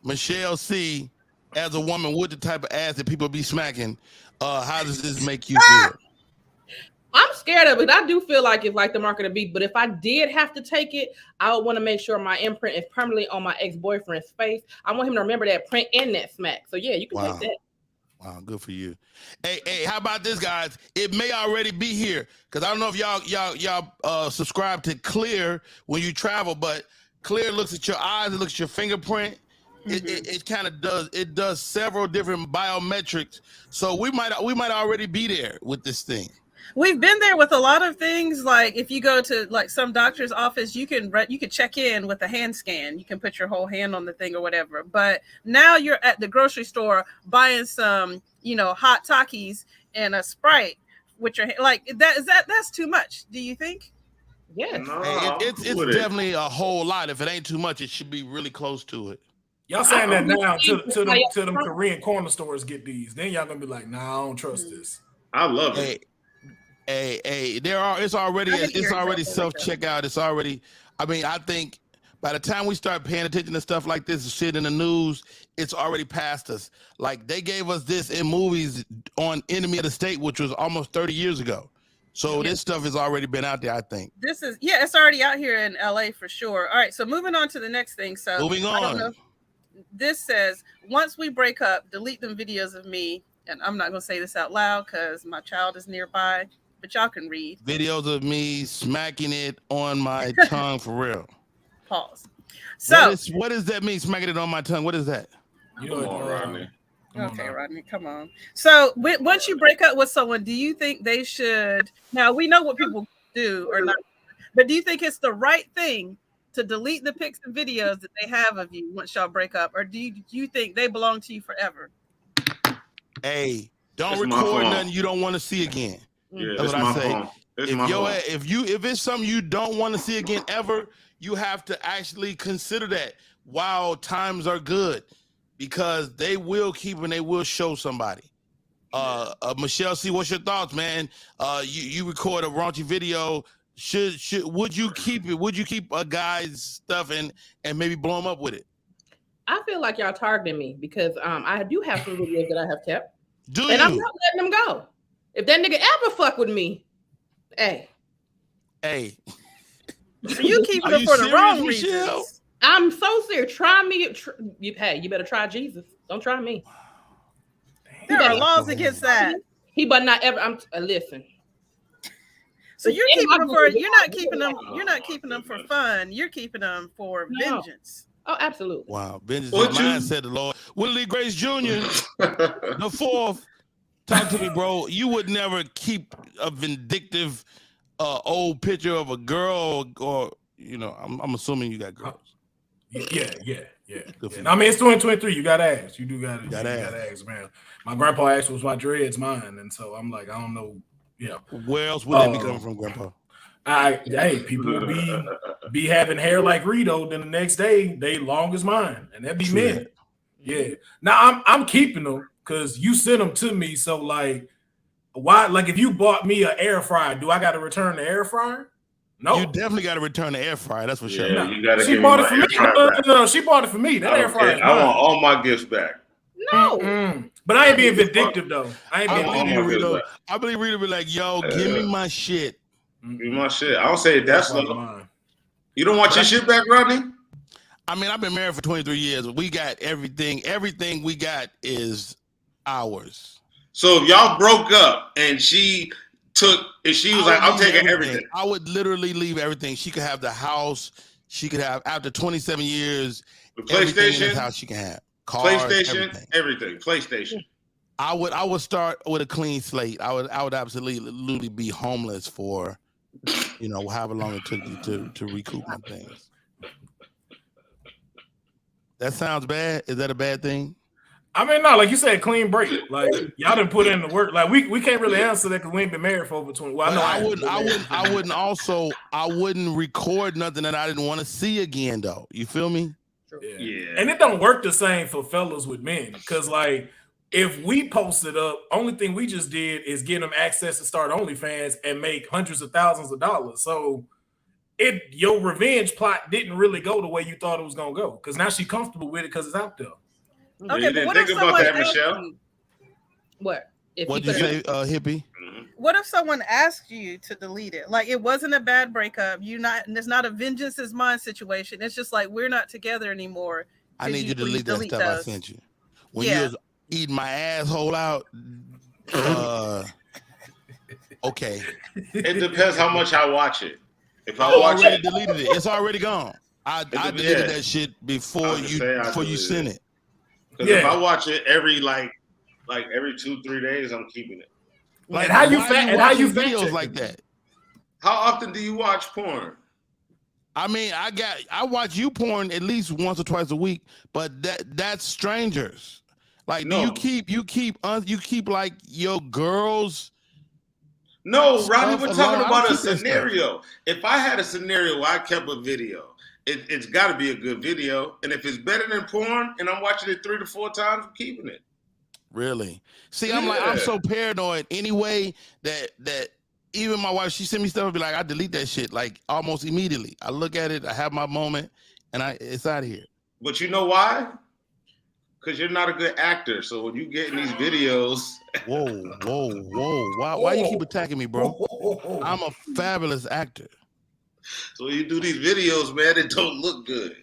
Speaker 1: Michelle C, as a woman with the type of ass that people be smacking, how does this make you feel?
Speaker 4: I'm scared of it. I do feel like it's like the mark of the beast, but if I did have to take it, I would want to make sure my imprint is permanently on my ex-boyfriend's face. I want him to remember that print and that smack. So yeah, you can take that.
Speaker 1: Wow, good for you. Hey, how about this, guys? It may already be here, because I don't know if y'all subscribe to Clear when you travel, but Clear looks at your eyes, it looks at your fingerprint. It kind of does several different biometrics. So we might already be there with this thing.
Speaker 3: We've been there with a lot of things. Like if you go to like some doctor's office, you can check in with a hand scan. You can put your whole hand on the thing or whatever. But now you're at the grocery store buying some, hot Takis and a Sprite with your like that's too much. Do you think?
Speaker 4: Yeah,
Speaker 1: it's definitely a whole lot. If it ain't too much, it should be really close to it.
Speaker 5: Y'all saying that now to them Korean corner stores get these. Then y'all gonna be like, nah, I don't trust this.
Speaker 2: I love it.
Speaker 1: It's already self-checkout. It's already, I think by the time we start paying attention to stuff like this, shit in the news, it's already past us. Like they gave us this in movies on Enemy of the State, which was almost 30 years ago. So this stuff has already been out there, I think.
Speaker 3: It's already out here in LA for sure. All right, so moving on to the next thing. So
Speaker 1: moving on.
Speaker 3: This says, once we break up, delete them videos of me, and I'm not going to say this out loud because my child is nearby, but y'all can read.
Speaker 1: Videos of me smacking it on my tongue for real.
Speaker 3: Pause. So
Speaker 1: what does that mean, smacking it on my tongue? What is that?
Speaker 2: Come on, Rodney.
Speaker 3: Okay, Rodney, come on. So once you break up with someone, do you think they should, now we know what people do or not, but do you think it's the right thing to delete the pics and videos that they have of you once y'all break up, or do you think they belong to you forever?
Speaker 1: Hey, don't record nothing you don't want to see again.
Speaker 2: Yeah,
Speaker 1: that's what I say.
Speaker 2: Phone.
Speaker 1: If it's something you don't want to see again ever, you have to actually consider that while times are good, because they will keep and they will show somebody. Michelle C, what's your thoughts, man? You record a raunchy video. Would you keep it? Would you keep a guy's stuff and maybe blow him up with it?
Speaker 4: I feel like y'all targeting me because I do have some videos that I have kept.
Speaker 1: I'm
Speaker 4: not letting them go. If that nigga ever fuck with me, hey.
Speaker 3: So you keeping them for the wrong reasons.
Speaker 4: I'm so serious. Try me. Hey, you better try Jesus. Don't try me.
Speaker 3: There are laws against that.
Speaker 4: He but not ever. Listen.
Speaker 3: So you're keeping them for. You're not keeping them. You're not keeping them for fun. You're keeping them for vengeance.
Speaker 4: Oh, absolutely.
Speaker 1: Wow, vengeance is mine, said the Lord. Willie Grace Jr., the fourth. Talk to me, bro. You would never keep a vindictive old picture of a girl, or I'm assuming you got girls.
Speaker 5: Yeah. I mean, it's 2023. You gotta ask. You gotta ask, man. My grandpa asked was my dreads mine, and so I'm like, I don't know.
Speaker 1: Where else would they be coming from, Grandpa?
Speaker 5: People will be having hair like Reedo, then the next day they long as mine, and that'd be men. Yeah. Now I'm keeping them because you sent them to me. So like, why? Like, if you bought me an air fryer, do I got to return the air fryer? No,
Speaker 1: you definitely got to return the air fryer. That's for sure.
Speaker 2: Yeah, you got to.
Speaker 5: She bought it for me. No, she bought it for me. That air fryer.
Speaker 2: I want all my gifts back.
Speaker 4: No,
Speaker 5: but I ain't being vindictive though. I
Speaker 1: believe Reedo be like, yo, give me my shit.
Speaker 2: Give me my shit. I don't say that's slow. You don't want your shit back, Rodney?
Speaker 1: I mean, I've been married for 23 years. We got everything. Everything we got is ours.
Speaker 2: So if y'all broke up and she was like, I'm taking everything.
Speaker 1: I would literally leave everything. She could have the house. She could have, after 27 years,
Speaker 2: the PlayStation
Speaker 1: in this house she can have. Cars,
Speaker 2: PlayStation, everything. PlayStation.
Speaker 1: I would start with a clean slate. I would absolutely be homeless for, however long it took you to recoup my things. That sounds bad. Is that a bad thing?
Speaker 5: I mean, no, like you said, clean break. Like y'all didn't put in the work. Like we can't really answer that because we ain't been married for over 20. Well, I wouldn't record nothing that I didn't want to see again, though. You feel me?
Speaker 2: Yeah.
Speaker 5: And it don't work the same for fellas with men because, like, if we posted up, only thing we just did is get them access to start OnlyFans and make hundreds of thousands of dollars. So your revenge plot didn't really go the way you thought it was gonna go because now she's comfortable with it because it's out there.
Speaker 3: Okay,
Speaker 2: you didn't think about that, Michelle?
Speaker 4: What?
Speaker 1: What did you say, hippie?
Speaker 3: What if someone asked you to delete it? Like, it wasn't a bad breakup. It's not a vengeance is mine situation. It's just like, we're not together anymore.
Speaker 1: I need you to delete that stuff I sent you. When you was eating my asshole out, okay.
Speaker 2: It depends how much I watch it. If I watch it,
Speaker 1: deleted it. It's already gone. I deleted that shit before you sent it.
Speaker 2: Because if I watch it every like every 2-3 days, I'm keeping it.
Speaker 5: Like how you
Speaker 1: videos like that?
Speaker 2: How often do you watch porn?
Speaker 1: I mean, I watch you porn at least once or twice a week, but that's strangers. Like, no. Do you keep like your girls?
Speaker 2: No, Rodney, we're talking about a scenario. If I had a scenario where I kept a video, it's got to be a good video, and if it's better than porn, and I'm watching it 3 to 4 times, I'm keeping it.
Speaker 1: Really? See, I'm so paranoid anyway that even my wife, she sent me stuff and be like, I delete that shit like almost immediately. I look at it, I have my moment, and it's out of here. But
Speaker 2: you know why? Because you're not a good actor. So when you get in these videos,
Speaker 1: why you keep attacking me, bro? I'm a fabulous actor.
Speaker 2: So when you do these videos, man, it don't look good.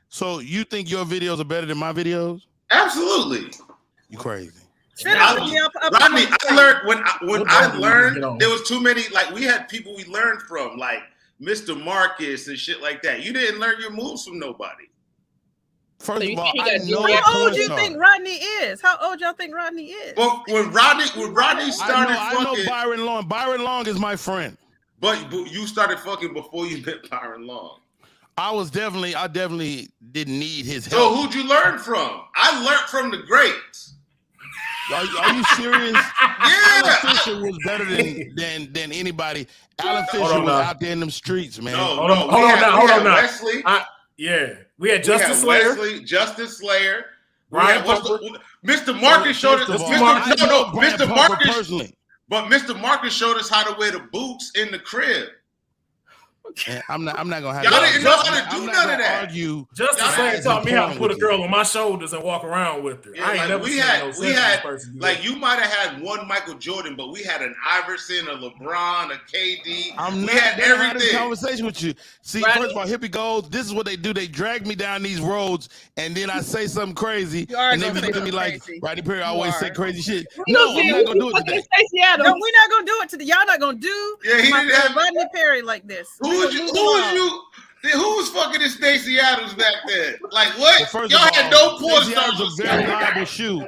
Speaker 1: So you think your videos are better than my videos?
Speaker 2: Absolutely.
Speaker 1: You crazy.
Speaker 2: Rodney, I learned when I learned there was too many, like we had people we learned from, like Mr. Marcus and shit like that. You didn't learn your moves from nobody.
Speaker 1: First of all, I know
Speaker 3: how old you think Rodney is? How old y'all think Rodney is?
Speaker 2: Well, when Rodney started
Speaker 1: I know Byron Long. Byron Long is my friend.
Speaker 2: But you started fucking before you met Byron Long.
Speaker 1: I definitely didn't need his
Speaker 2: So
Speaker 1: help.
Speaker 2: who'd you learn from? I learned from the greats.
Speaker 1: Are you serious?
Speaker 2: Yeah.
Speaker 1: Alan Fisher was better than anybody. Alan Fisher was out there in them streets, man.
Speaker 2: No,
Speaker 5: Hold on now.
Speaker 2: Wesley.
Speaker 5: We had Justice Slayer.
Speaker 2: Wesley, Justice Slayer.
Speaker 5: Brian
Speaker 2: Mr. Marcus showed us. Mr. Marcus
Speaker 1: personally.
Speaker 2: But Mr. Marcus showed us how to wear the boots in the crib.
Speaker 1: And I'm not gonna have.
Speaker 2: Y'all didn't know how to do none of that.
Speaker 1: Argue.
Speaker 5: Justice Slayer taught me how to put a girl on my shoulders and walk around with her.
Speaker 2: Yeah,
Speaker 5: I ain't
Speaker 2: like
Speaker 5: never
Speaker 2: we
Speaker 5: seen
Speaker 2: had,
Speaker 5: no person do
Speaker 2: like
Speaker 5: that.
Speaker 2: you might have had one Michael Jordan, but we had an Iverson, a LeBron, a KD.
Speaker 1: I'm
Speaker 2: we
Speaker 1: not
Speaker 2: had
Speaker 1: gonna have this
Speaker 2: everything.
Speaker 1: conversation with you. See,
Speaker 4: Rodney?
Speaker 1: first of all, here we go. This is what they do. They drag me down these roads, and then I say something crazy, and they be looking at me like Rodney Perry always say crazy shit. No, I'm not gonna do it today.
Speaker 3: No, we're not gonna do it today. Y'all not gonna do
Speaker 2: Yeah, he
Speaker 3: my
Speaker 2: didn't have.
Speaker 3: Rodney Perry like this.
Speaker 2: Who was fucking in Stacey Adams back then? Like what?
Speaker 1: Well, first
Speaker 2: Y'all
Speaker 1: of all,
Speaker 2: had no porn
Speaker 1: Stacey
Speaker 2: stars.
Speaker 1: Adams a very liable shoe.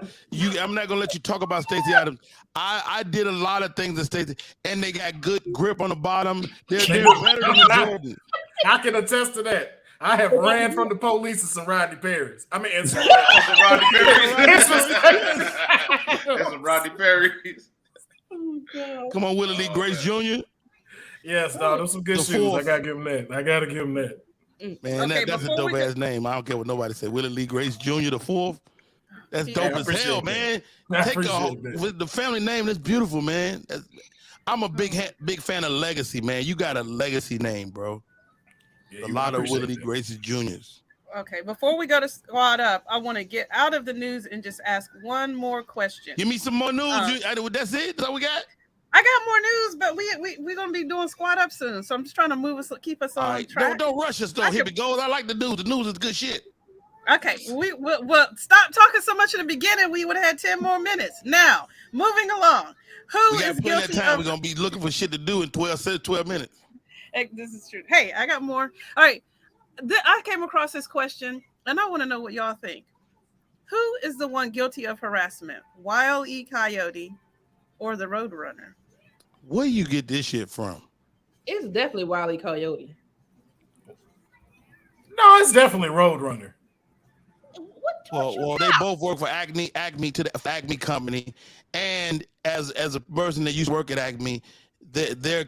Speaker 1: I'm not gonna let you talk about Stacey Adams. I did a lot of things in Stacey, and they got good grip on the bottom. They're better than the Jordan.
Speaker 5: I can attest to that. I have ran from the police in some Rodney Perry's. I mean, it's
Speaker 2: Some Rodney Perry's. That's some Rodney Perry's.
Speaker 1: Come on, Willie Lee Grace Jr.
Speaker 5: Yes, dog. Those some good shoes.
Speaker 1: fourth.
Speaker 5: I gotta give him that.
Speaker 1: Man,
Speaker 3: Okay,
Speaker 1: that's a
Speaker 3: before
Speaker 1: dope
Speaker 3: we
Speaker 1: ass name. I don't care what nobody say. Willie Lee Grace Jr. the fourth. That's dope as hell, man. Take with the family name. That's beautiful, man. I'm a big fan of legacy, man. You got a legacy name, bro.
Speaker 5: Yeah,
Speaker 1: a lot of Willie Lee Grace Juniors.
Speaker 3: Okay, before we go to Squad Up, I want to get out of the news and just ask one more question.
Speaker 1: Give me some more news. That's it. That's all we got.
Speaker 3: I got more news, but we're gonna be doing Squad Up soon, so I'm just trying to keep us on track.
Speaker 1: Don't rush us though. Here we go. I like the news. The news is good shit.
Speaker 3: Okay, well stop talking so much in the beginning. We would have had 10 more minutes. Now, moving along. Who is guilty
Speaker 1: of time?
Speaker 3: of...
Speaker 1: We're gonna be looking for shit to do in 12 minutes.
Speaker 3: This is true. Hey, I got more. All right. I came across this question, and I want to know what y'all think. Who is the one guilty of harassment? Wile E. Coyote or the Roadrunner?
Speaker 1: Where you get this shit from?
Speaker 4: It's definitely Wile E. Coyote.
Speaker 5: No, it's definitely Roadrunner.
Speaker 1: Well, they both work for Acme to the Acme company, and as a person that used to work at Acme, their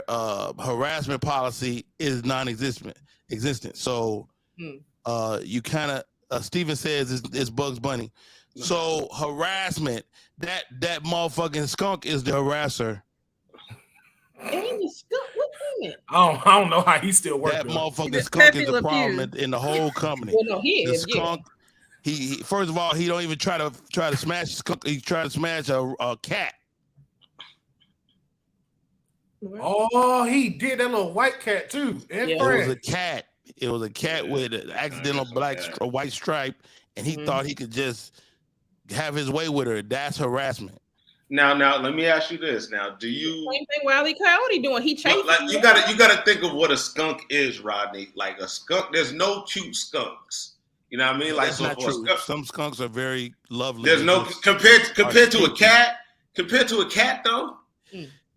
Speaker 1: harassment policy is non-existent. So you kind of Steven says it's Bugs Bunny. So harassment, that motherfucking skunk is the harasser.
Speaker 4: Ain't the skunk? What is it?
Speaker 5: I don't know how he's still working.
Speaker 1: That motherfucking skunk is the problem in the whole company.
Speaker 4: Well, no, he is.
Speaker 1: The skunk. Yeah. He first of all, he don't even try to smash a skunk. He tried to smash a cat.
Speaker 5: Oh, he did that little white cat too.
Speaker 1: It was a cat. It was a cat with an accidental white stripe, and he thought he could just have his way with her. That's harassment.
Speaker 2: Now, let me ask you this. Now, do you
Speaker 4: same thing Wile E. Coyote doing? He changed.
Speaker 2: Like you gotta think of what a skunk is, Rodney. Like a skunk, there's no cute skunks. You know what I mean? Like
Speaker 1: that's not true. Some skunks are very lovely.
Speaker 2: There's no compared to a cat. Compared to a cat, though.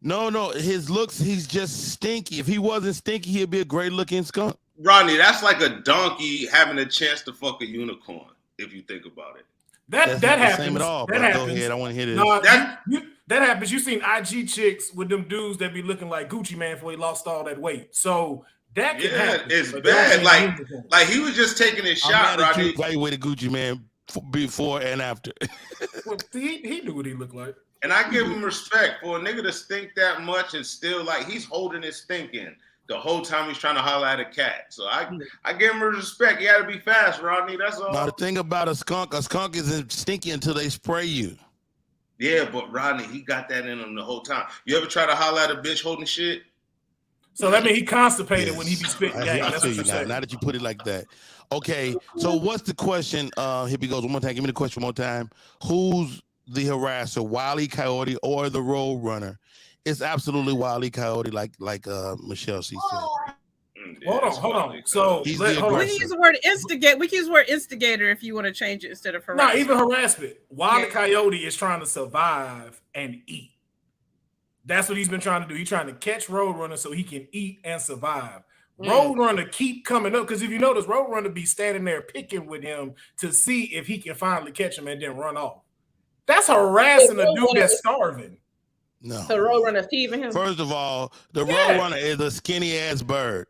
Speaker 1: No. His looks, he's just stinky. If he wasn't stinky, he'd be a great looking skunk.
Speaker 2: Rodney, that's like a donkey having a chance to fuck a unicorn. If you think about it.
Speaker 5: That happens.
Speaker 1: Same at all.
Speaker 5: That
Speaker 1: happens.
Speaker 5: Go ahead.
Speaker 1: I want to hear this.
Speaker 5: No, that happens. You seen IG chicks with them dudes that be looking like Gucci Man before he lost all that weight. So that could happen.
Speaker 2: It's bad. Like he was just taking his shot, Rodney.
Speaker 1: Evaluated Gucci Man before and after.
Speaker 5: Well, he knew what he looked like.
Speaker 2: And I give him respect for a nigga to stink that much and still like he's holding his stink in the whole time he's trying to holler at a cat. So I give him respect. You gotta be fast, Rodney. That's all.
Speaker 1: Now the thing about a skunk isn't stinky until they spray you.
Speaker 2: Yeah, but Rodney, he got that in him the whole time. You ever try to holler at a bitch holding shit?
Speaker 5: So that means he constipated when he be spitting game.
Speaker 1: I feel you now that you put it like that. Okay, so what's the question? Here we go. One more time. Give me the question one more time. Who's the harasser, Wile E. Coyote or the Road Runner? It's absolutely Wile E. Coyote, like Michelle C said.
Speaker 5: Hold on. So
Speaker 3: we can use the word instigate. We can use the word instigator if you want to change it instead of harassment.
Speaker 5: Not even harassment. Wile E. Coyote is trying to survive and eat. That's what he's been trying to do. He's trying to catch Roadrunner so he can eat and survive. Roadrunner keep coming up because if you notice, Roadrunner be standing there picking with him to see if he can finally catch him and then run off. That's harassing a dude that's starving.
Speaker 1: No.
Speaker 4: So Roadrunner teasing him.
Speaker 1: First of all, the Roadrunner is a skinny ass bird.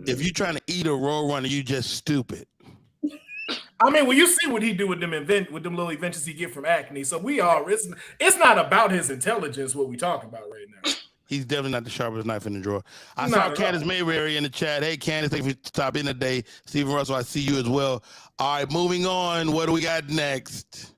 Speaker 1: If you're trying to eat a Roadrunner, you just stupid.
Speaker 5: I mean, well, you see what he do with them little inventions he get from Acne. So it's not about his intelligence what we talking about right now.
Speaker 1: He's definitely not the sharpest knife in the drawer. I saw Candace Mayberry in the chat. Hey, Candace, thank you for stopping in today. Stephen Russell, I see you as well. All right, moving on. What do we got next?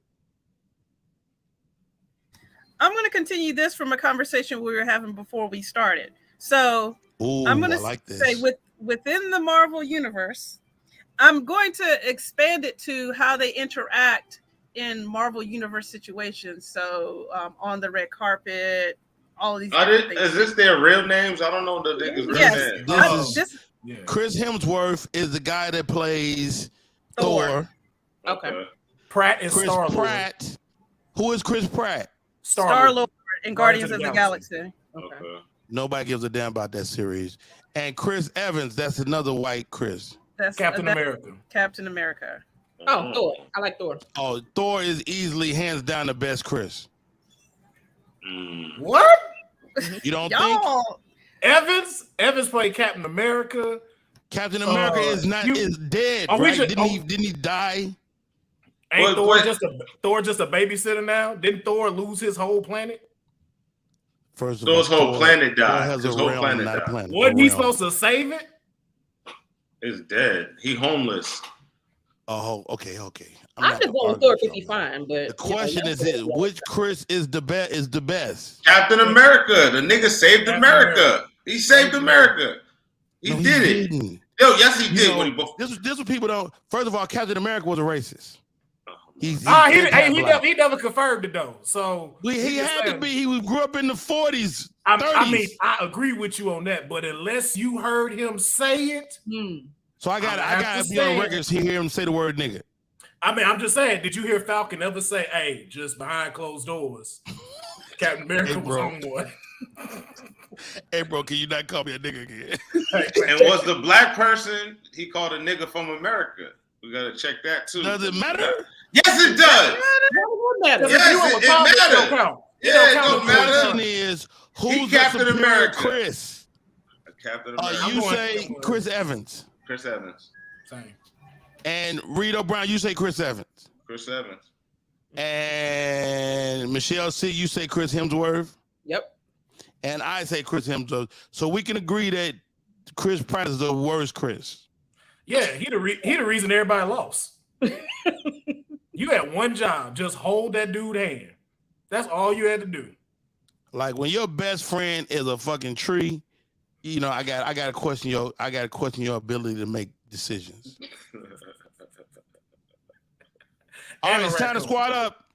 Speaker 3: I'm going to continue this from a conversation we were having before we started. So I'm going to say within the Marvel universe, I'm going to expand it to how they interact in Marvel universe situations. So on the red carpet, all of these.
Speaker 2: Is this their real names? I don't know the niggas' real names.
Speaker 1: Chris Hemsworth is the guy that plays Thor.
Speaker 4: Okay.
Speaker 5: Pratt is Star-Lord.
Speaker 1: Pratt. Who is Chris Pratt?
Speaker 3: Star-Lord in Guardians of the Galaxy.
Speaker 4: Okay.
Speaker 1: Nobody gives a damn about that series. And Chris Evans, that's another white Chris.
Speaker 3: That's
Speaker 5: Captain America.
Speaker 3: Captain America.
Speaker 4: Oh, Thor. I like Thor.
Speaker 1: Oh, Thor is easily hands down the best Chris.
Speaker 5: What?
Speaker 1: You don't think?
Speaker 5: Evans played Captain America.
Speaker 1: Captain America is dead. Right? Didn't he die?
Speaker 5: Ain't Thor just a babysitter now? Didn't Thor lose his whole planet?
Speaker 1: First of all,
Speaker 2: Thor's whole planet died.
Speaker 1: His whole planet died.
Speaker 5: Wasn't he supposed to save it?
Speaker 2: It's dead. He homeless.
Speaker 1: Oh, okay.
Speaker 4: I'm just going with Thor because he's fine. But
Speaker 1: the question is which Chris is the best?
Speaker 2: Captain America. The nigga saved America. He saved America. He did it. Yo, yes, he did.
Speaker 1: This is what people don't. First of all, Captain America was a racist.
Speaker 5: He never confirmed it though. So
Speaker 1: he had to be. He grew up in the 40s.
Speaker 5: I mean, I agree with you on that, but unless you heard him say it,
Speaker 1: so I gotta be on record to hear him say the word nigga.
Speaker 5: I mean, I'm just saying, did you hear Falcon ever say, hey, just behind closed doors? Captain America was on one.
Speaker 1: Hey, bro, can you not call me a nigga again?
Speaker 2: And was the black person he called a nigga from America? We gotta check that too.
Speaker 1: Does it matter?
Speaker 2: Yes, it does. Yes, it matters. Yeah, it don't matter.
Speaker 1: The question is, who's
Speaker 2: Captain
Speaker 1: the
Speaker 2: America?
Speaker 1: Chris?
Speaker 2: Captain America.
Speaker 1: You say Chris Evans.
Speaker 2: Chris Evans.
Speaker 5: Same.
Speaker 1: And Reedo Brown, you say Chris Evans.
Speaker 2: Chris Evans.
Speaker 1: And Michelle C, you say Chris Hemsworth.
Speaker 4: Yep.
Speaker 1: And I say Chris Hemsworth. So we can agree that Chris Pratt is the worst Chris.
Speaker 5: Yeah, he the reason everybody lost. You had one job, just hold that dude's hand. That's all you had to do.
Speaker 1: Like when your best friend is a fucking tree, you know, I got to question your ability to make decisions. All right, it's time to squad up.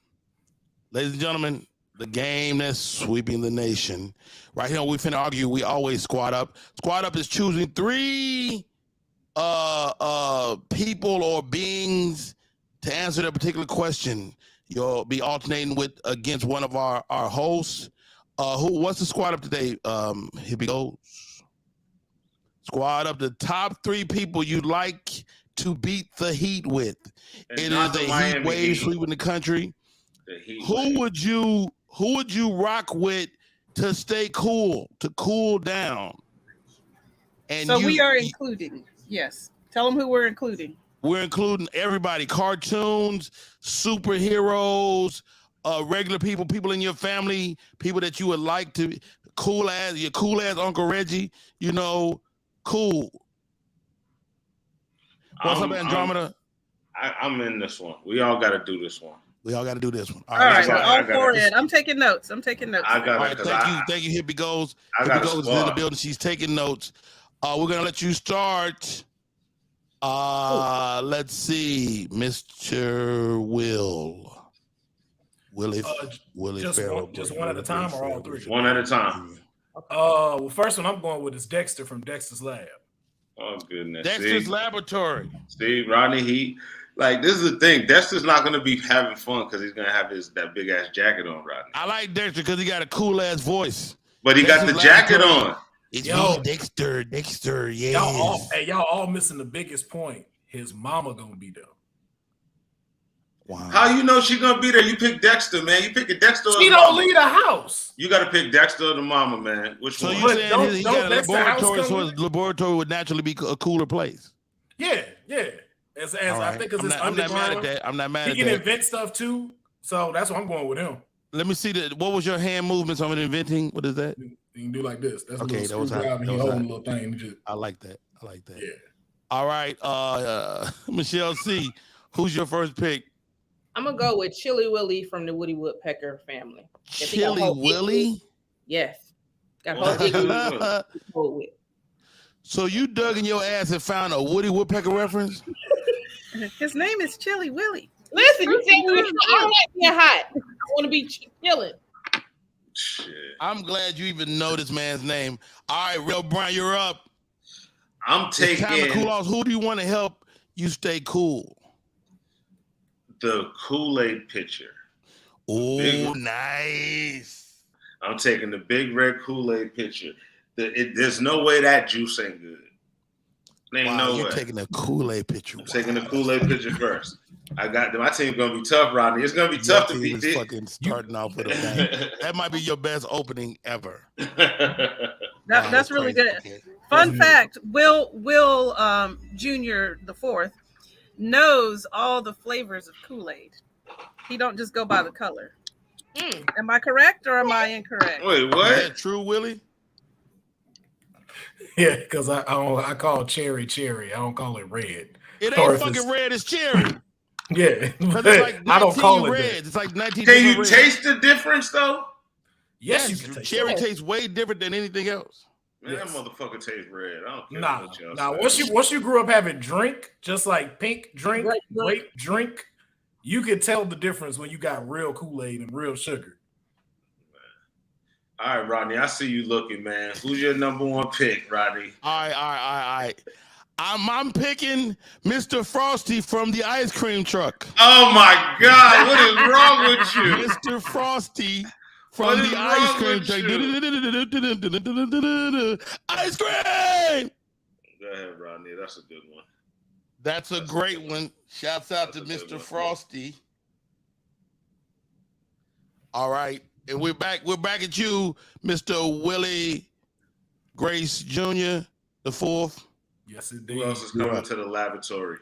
Speaker 1: Ladies and gentlemen, the game that's sweeping the nation. Right here, we finna argue, we always squad up. Squad up is choosing 3 people or beings to answer that particular question. You'll be alternating against one of our hosts. What's the squad up today? Here we go. Squad up the top 3 people you'd like to beat the Heat with. It is a heat wave sweeping the country. Who would you rock with to stay cool, to cool down? And
Speaker 3: so we are including, yes. Tell them who we're including.
Speaker 1: We're including everybody: cartoons, superheroes, regular people in your family, people that you would like to your cool ass Uncle Reggie. You know, cool. What's up, Andromeda?
Speaker 2: I'm in this one. We all got to do this one.
Speaker 1: All
Speaker 3: right, all for it. I'm taking notes.
Speaker 2: I got it.
Speaker 1: Thank you. Hippie Goes. Hippie Goes is in the building. She's taking notes. We're gonna let you start. Let's see, Mr. Willie Pharaoh.
Speaker 5: Just one at a time, or all 3?
Speaker 2: One at a time.
Speaker 5: Well, first one I'm going with is Dexter from Dexter's Lab.
Speaker 2: Oh goodness,
Speaker 1: Dexter's Laboratory.
Speaker 2: See, Rodney, this is the thing. Dexter's not gonna be having fun because he's gonna have that big ass jacket on, Rodney.
Speaker 1: I like Dexter because he got a cool ass voice.
Speaker 2: But he got the jacket on.
Speaker 1: It's me, Dexter. Yes.
Speaker 5: Y'all all missing the biggest point. His mama gonna be there.
Speaker 2: Wow. How you know she gonna be there? You pick Dexter, man. You pick a Dexter.
Speaker 5: She don't leave the house.
Speaker 2: You got to pick Dexter or the mama, man. Which
Speaker 1: so
Speaker 2: one?
Speaker 1: You saying he got a laboratory, so his laboratory would naturally be a cooler place?
Speaker 5: Yeah. As
Speaker 1: right.
Speaker 5: I think because it's underground.
Speaker 1: I'm not mad at that. I'm not mad at that.
Speaker 5: He can invent stuff too, so that's why I'm going with him.
Speaker 1: Let me see what was your hand movements on inventing? What is that?
Speaker 5: You can do like this. That's
Speaker 1: okay.
Speaker 5: That was holding a little thing.
Speaker 1: I like that.
Speaker 5: Yeah.
Speaker 1: All right, Michelle C. Who's your first pick?
Speaker 4: I'm gonna go with Chili Willy from the Woody Woodpecker family.
Speaker 1: Chili Willy?
Speaker 4: Yes. Got whole
Speaker 1: So you dug in your ass and found a Woody Woodpecker reference?
Speaker 3: His name is Chili Willy.
Speaker 4: Listen, you said I don't like being hot. I want to be chilling.
Speaker 2: Shit.
Speaker 1: I'm glad you even know this man's name. All right, Real Brian, you're up.
Speaker 2: I'm taking.
Speaker 1: Time to cool off. Who do you want to help you stay cool?
Speaker 2: The Kool-Aid pitcher.
Speaker 1: Oh, nice.
Speaker 2: I'm taking the big red Kool-Aid pitcher. There's no way that juice ain't good. Ain't no
Speaker 1: you're
Speaker 2: way.
Speaker 1: Taking the Kool-Aid pitcher.
Speaker 2: I'm taking the Kool-Aid pitcher first. I got my team's gonna be tough, Rodney. It's gonna be tough to beat this.
Speaker 1: Fucking starting off with a bang. That might be your best opening ever.
Speaker 3: That's really good. Okay. Fun fact: Will Jr. the Fourth knows all the flavors of Kool-Aid. He don't just go by the color. Am I correct or am I incorrect?
Speaker 2: Wait, what?
Speaker 1: Is that true, Willie?
Speaker 5: Yeah, because I call cherry. I don't call it red.
Speaker 1: It ain't fucking red. It's cherry.
Speaker 5: Yeah,
Speaker 1: like
Speaker 5: I don't call it
Speaker 1: red. It's like 19.
Speaker 2: Can you taste the difference though?
Speaker 5: Yes, you can.
Speaker 1: Cherry tastes way different than anything else.
Speaker 2: Man, that motherfucker tastes red. I don't care.
Speaker 5: Nah. Once you grew up having drink, just like pink drink, grape drink, you could tell the difference when you got real Kool-Aid and real sugar.
Speaker 2: All right, Rodney. I see you looking, man. Who's your number one pick, Rodney?
Speaker 1: All right. I'm picking Mr. Frosty from the ice cream truck.
Speaker 2: Oh my God! What is wrong with you,
Speaker 1: Mr. Frosty? From the ice cream truck. Ice cream!
Speaker 2: Go ahead, Rodney. That's a good one.
Speaker 1: That's a great one. Shouts out to Mr. Frosty. All right. And we're back at you, Mr. Willie Grace Jr., the fourth.
Speaker 5: Yes, indeed.
Speaker 2: Who else is coming to the laboratory?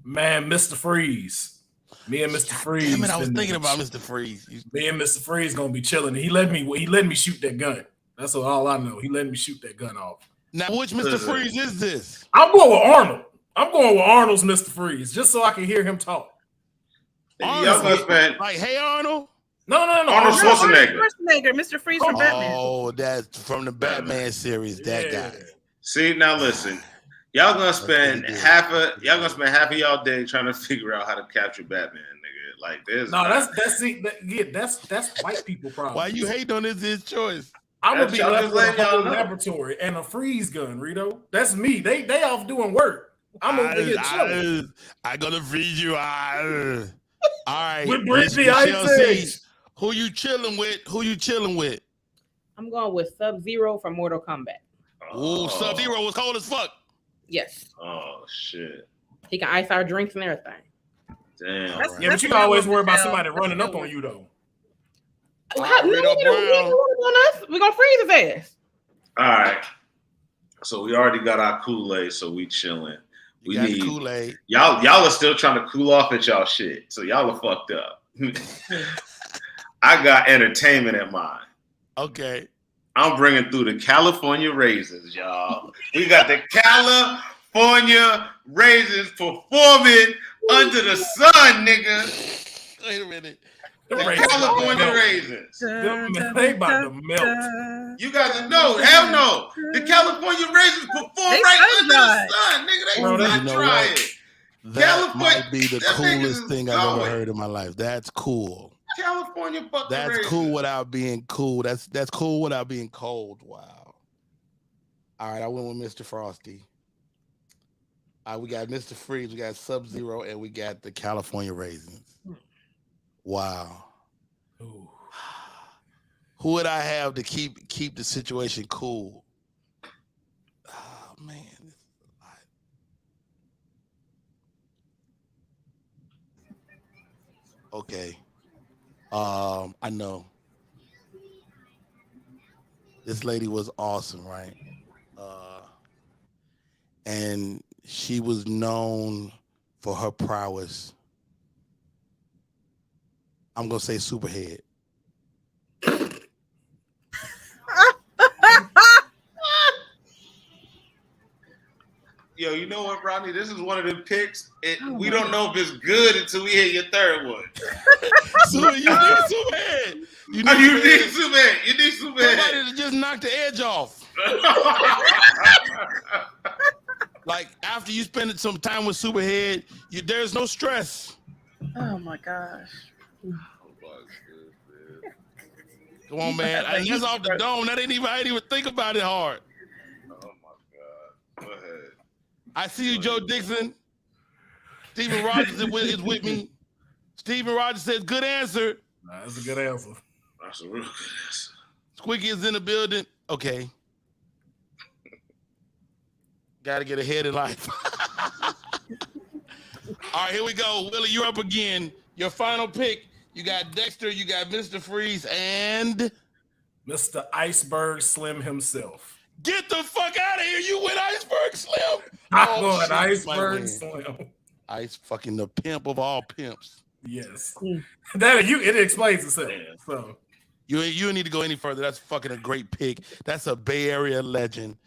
Speaker 5: Man, Mr. Freeze. Me and Mr. Freeze.
Speaker 1: Damn it, I was thinking about Mr. Freeze.
Speaker 5: Me and Mr. Freeze gonna be chilling. He let me shoot that gun. That's all I know. He let me shoot that gun off.
Speaker 1: Now, which Mr. Freeze is this?
Speaker 5: I'm going with Arnold. I'm going with Arnold's Mr. Freeze, just so I can hear him talk.
Speaker 1: Arnold, like, hey, Arnold?
Speaker 5: No.
Speaker 2: Arnold
Speaker 3: Schwarzenegger, Mr. Freeze from Batman.
Speaker 1: Oh, that's from the Batman series. That guy.
Speaker 2: See, now listen. Y'all gonna spend half of y'all day trying to figure out how to capture Batman, nigga. Like this.
Speaker 5: No, that's white people problem.
Speaker 1: Why you hate on his choice?
Speaker 5: I'm gonna be left with a whole laboratory and a freeze gun, Reedo. That's me. They off doing work. I'm over here chilling.
Speaker 1: I gonna freeze you. All right.
Speaker 5: With Britney Ice.
Speaker 1: Who you chilling with?
Speaker 4: I'm going with Sub-Zero from Mortal Kombat.
Speaker 1: Oh, Sub-Zero was cold as fuck.
Speaker 4: Yes.
Speaker 2: Oh shit.
Speaker 4: He can ice our drinks and everything.
Speaker 2: Damn.
Speaker 5: Yeah, but you can always worry about somebody running up on you though.
Speaker 4: We're gonna freeze his ass.
Speaker 2: All right. So we already got our Kool-Aid, so we chilling. We need
Speaker 1: Kool-Aid.
Speaker 2: Y'all are still trying to cool off at y'all shit. So y'all are fucked up. I got entertainment in mind.
Speaker 1: Okay.
Speaker 2: I'm bringing through the California Raisins, y'all. We got the California Raisins performing under the sun, nigga.
Speaker 1: Wait a minute.
Speaker 2: The California Raisins.
Speaker 5: They about to melt.
Speaker 2: You guys know, hell no. The California Raisins perform right under the sun, nigga. They not trying.
Speaker 1: That might be the coolest thing I've ever heard in my life. That's cool.
Speaker 2: California fucking
Speaker 1: That's
Speaker 2: raisins.
Speaker 1: Cool without being cool. That's cool without being cold. Wow. All right, I went with Mr. Frosty. We got Mr. Freeze, we got Sub-Zero, and we got the California Raisins. Wow.
Speaker 5: Ooh.
Speaker 1: Who would I have to keep the situation cool? Okay. I know. This lady was awesome, right? And she was known for her prowess. I'm gonna say Superhead.
Speaker 2: Yo, you know what, Rodney? This is one of the picks. We don't know if it's good until we hear your third one.
Speaker 1: You need Superhead.
Speaker 2: You need Superhead. You need Superhead.
Speaker 1: Somebody to just knock the edge off. Like after you spend some time with Superhead, there's no stress.
Speaker 3: Oh my gosh.
Speaker 1: Come on, man. That's off the dome. I didn't even think about it hard.
Speaker 2: Oh my God. Go ahead.
Speaker 1: I see you, Joe Dixon. Steven Rogers is with me. Steven Rogers says, good answer.
Speaker 5: That's a good answer.
Speaker 2: That's a real good answer.
Speaker 1: Squeaky is in the building. Okay. Got to get ahead in life. All right, here we go. Willie, you're up again. Your final pick. You got Dexter, you got Mr. Freeze, and
Speaker 5: Mr. Iceberg Slim himself.
Speaker 1: Get the fuck out of here. You went Iceberg Slim.
Speaker 5: I'm going Iceberg Slim.
Speaker 1: Ice fucking the pimp of all pimps.
Speaker 5: Yes. It explains itself. So
Speaker 1: you need to go any further. That's fucking a great pick. That's a Bay Area legend.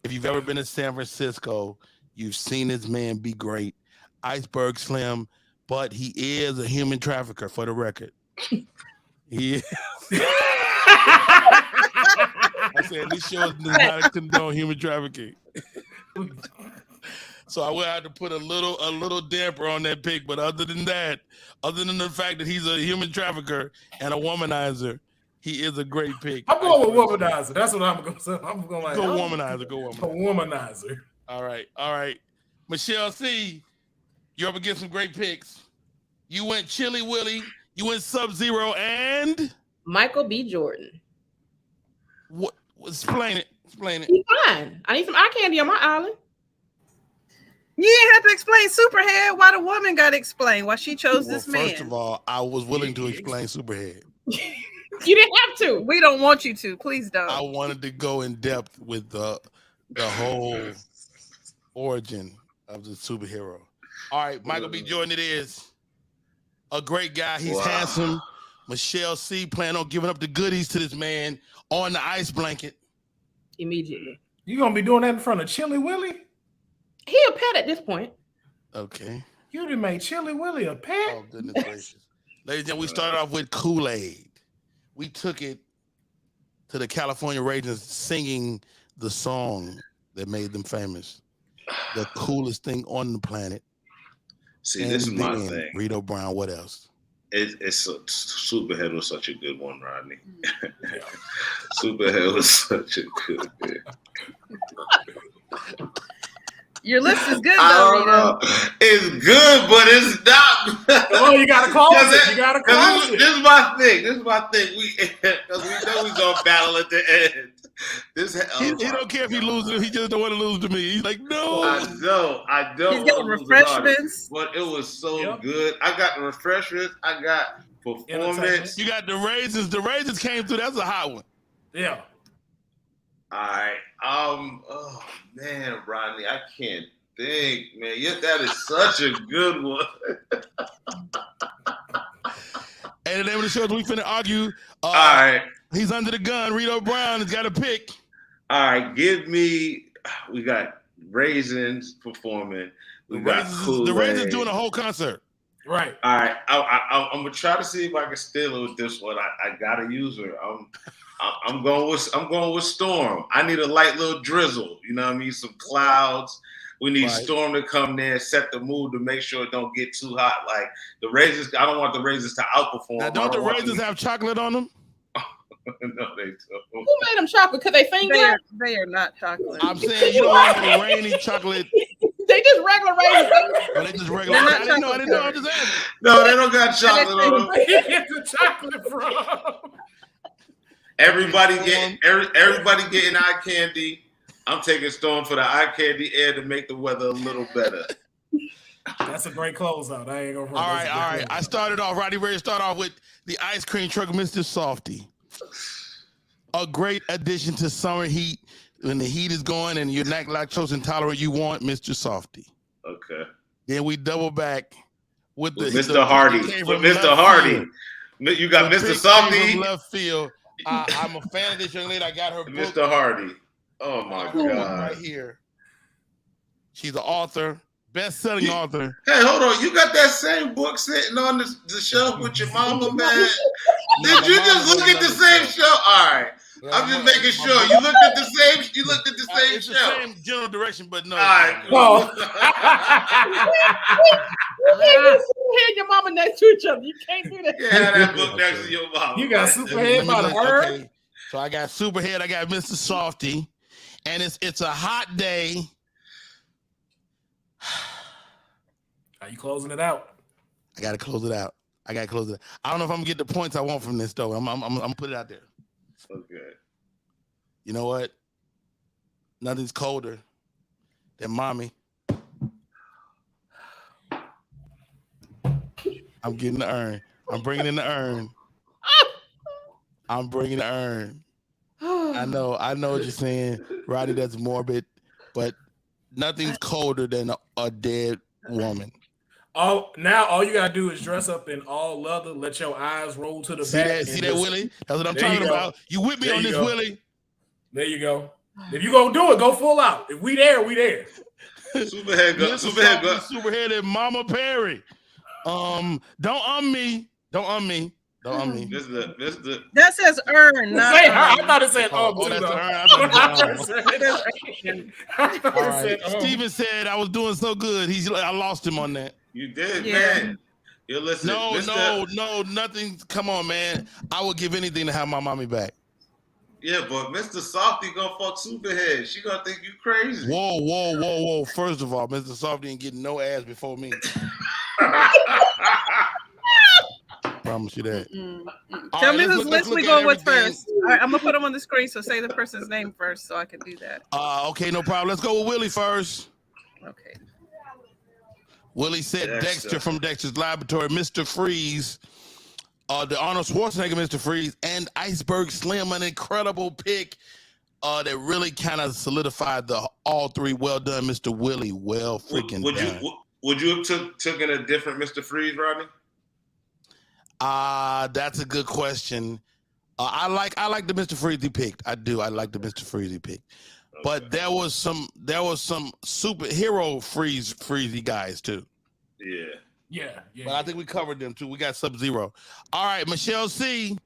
Speaker 1: If you've ever been to San Francisco, you've seen this man be great. Iceberg Slim, but he is a human trafficker for the record. He is. I said this show does not condone human trafficking. So I will have to put a little damper on that pick. But other than that, other than the fact that he's a human trafficker and a womanizer, he is a great pick.
Speaker 5: I'm going with womanizer. That's what I'm going to say. I'm going like
Speaker 1: go womanizer. Go womanizer.
Speaker 5: A womanizer.
Speaker 1: All right. Michelle C., you're up against some great picks. You went Chili Willy. You went Sub-Zero and
Speaker 4: Michael B. Jordan.
Speaker 1: What? Explain it.
Speaker 4: He's fine. I need some eye candy on my island.
Speaker 3: You didn't have to explain Superhead. Why the woman got to explain why she chose this man.
Speaker 1: First of all, I was willing to explain Superhead.
Speaker 4: You didn't have to.
Speaker 3: We don't want you to. Please don't.
Speaker 1: I wanted to go in depth with the whole origin of the superhero. All right, Michael B. Jordan it is. A great guy. He's handsome. Michelle C. plan on giving up the goodies to this man on the ice blanket.
Speaker 4: Immediately.
Speaker 5: You going to be doing that in front of Chili Willy?
Speaker 4: He a pet at this point.
Speaker 1: Okay.
Speaker 5: You done made Chili Willy a pet?
Speaker 1: Oh, goodness gracious. Ladies and gentlemen, we started off with Kool-Aid. We took it to the California Raisins singing the song that made them famous. The coolest thing on the planet.
Speaker 2: See, and this is my thing.
Speaker 1: Reedo Brown, what else?
Speaker 2: Superhead was such a good one, Rodney. Superhead was such a good pick.
Speaker 3: Your list is good, though, Reedo.
Speaker 2: It's good, but it's not.
Speaker 5: Oh, you gotta close it. You gotta close it.
Speaker 2: This is my thing. Because we know we're gonna battle at the end.
Speaker 1: He don't care if he loses. He just don't want to lose to me. He's like, no.
Speaker 2: I don't.
Speaker 3: He's getting refreshments.
Speaker 2: But it was so good. I got the refreshments. I got performance.
Speaker 1: You got the raisins. The raisins came through. That's a hot one.
Speaker 5: Yeah.
Speaker 2: All right. Oh man, Rodney, I can't think, man. Yet that is such a good one.
Speaker 1: And the name of the show is We Finna Argue.
Speaker 2: All right.
Speaker 1: He's under the gun. Reedo Brown has got a pick.
Speaker 2: All right, we got Raisins performing. The
Speaker 1: Raisins doing a whole concert.
Speaker 5: Right.
Speaker 2: All right. I'm gonna try to see if I can steal it with this one. I gotta use her. I'm going with Storm. I need a light little drizzle. You know what I mean? Some clouds. We need Storm to come there, set the mood to make sure it don't get too hot. Like the Raisins, I don't want the Raisins to outperform.
Speaker 1: Now, don't the Raisins have chocolate on them?
Speaker 2: No, they don't.
Speaker 4: Who made them chocolate? Because they sing good?
Speaker 3: They are not chocolate.
Speaker 1: I'm saying you don't want the rainy chocolate.
Speaker 4: They just regular raisins.
Speaker 1: Oh, they just regular. I didn't know. I'm just asking.
Speaker 2: No, they don't got chocolate on them.
Speaker 5: Where you get the chocolate from?
Speaker 2: Everybody getting eye candy. I'm taking Storm for the eye candy air to make the weather a little better.
Speaker 5: That's a great closeout. I ain't gonna.
Speaker 1: All right. I started off. Rodney ready to start off with the ice cream truck, Mr. Softy. A great addition to summer heat. When the heat is going and you're not lactose intolerant, you want Mr. Softy.
Speaker 2: Okay.
Speaker 1: Then we double back with
Speaker 2: Mr. Hardy. With Mr. Hardy. You got Mr. Softy
Speaker 1: from left field. I'm a fan of this young lady. I got her book.
Speaker 2: Mr. Hardy. Oh my God.
Speaker 1: Right here. She's an author, best-selling author.
Speaker 2: Hey, hold on. You got that same book sitting on the shelf with your mama, man? Did you just look at the same show? All right. I'm just making sure. You looked at the same. You looked at the same
Speaker 1: it's
Speaker 2: show.
Speaker 1: The same general direction, but no.
Speaker 2: All right.
Speaker 5: Well,
Speaker 4: You can't hear your mama next to each other. You can't do that.
Speaker 2: Yeah, that book next to your mama.
Speaker 5: you got Superhead by the word.
Speaker 1: Okay. So I got Superhead. I got Mr. Softy, and it's a hot day.
Speaker 5: Are you closing it out?
Speaker 1: I gotta close it out. I don't know if I'm gonna get the points I want from this though. I'm gonna put it out there.
Speaker 2: Okay.
Speaker 1: You know what? Nothing's colder than mommy. I'm getting the urn. I'm bringing in the urn. I'm bringing the urn. I know what you're saying, Rodney. That's morbid, but nothing's colder than a dead woman.
Speaker 5: Now all you gotta do is dress up in all leather, let your eyes roll to the back.
Speaker 1: See that, Willie? That's what I'm talking about. You with me on this, Willie?
Speaker 5: There you go. If you gonna do it, go full out. If we there, we there.
Speaker 2: Superhead go.
Speaker 1: Superhead and Mama Perry. Don't me.
Speaker 2: Mr.
Speaker 3: That says earn, not
Speaker 5: I thought it said
Speaker 1: Steven said I was doing so good. I lost him on that.
Speaker 2: You did, man. You're listening.
Speaker 1: No, nothing. Come on, man. I would give anything to have my mommy back.
Speaker 2: Yeah, but Mr. Softy gonna fuck Superhead. She gonna think you crazy.
Speaker 1: Whoa. First of all, Mr. Softy ain't getting no ass before me. Promise you that.
Speaker 3: Tell me whose list we going with first. All right, I'm gonna put them on the screen, so say the person's name first so I can do that.
Speaker 1: Okay, no problem. Let's go with Willie first.
Speaker 3: Okay.
Speaker 1: Willie said Dexter from Dexter's Laboratory, Mr. Freeze, the Arnold Schwarzenegger Mr. Freeze, and Iceberg Slim, an incredible pick that really kind of solidified all three. Well done, Mr. Willie. Well freaking done.
Speaker 2: Would you have taken a different Mr. Freeze, Rodney?
Speaker 1: That's a good question. I like the Mr. Freeze he picked. I do. I like the Mr. Freeze he picked. Okay. But there was some superhero freezy guys too.
Speaker 2: Yeah.
Speaker 1: But I think we covered them too. We got Sub-Zero. All right, Michelle C.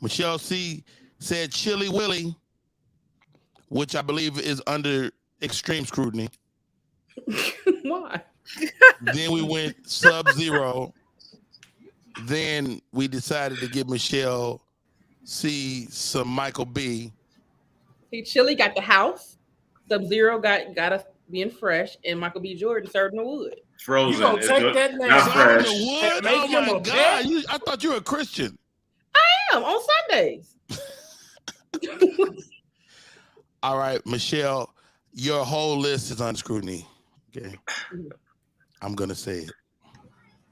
Speaker 1: Michelle C. said Chili Willy, which I believe is under extreme scrutiny.
Speaker 4: Why?
Speaker 1: Then we went Sub-Zero. Then we decided to give Michelle C some Michael B.
Speaker 4: See, Chili got the house. Sub-Zero got us being fresh, and Michael B. Jordan served in the wood.
Speaker 2: Frozen.
Speaker 5: You gonna take that man?
Speaker 2: Not fresh.
Speaker 1: In the wood? Oh my God! I thought you were a Christian.
Speaker 4: I am on Sundays.
Speaker 1: All right, Michelle, your whole list is on scrutiny. Okay, I'm gonna say it.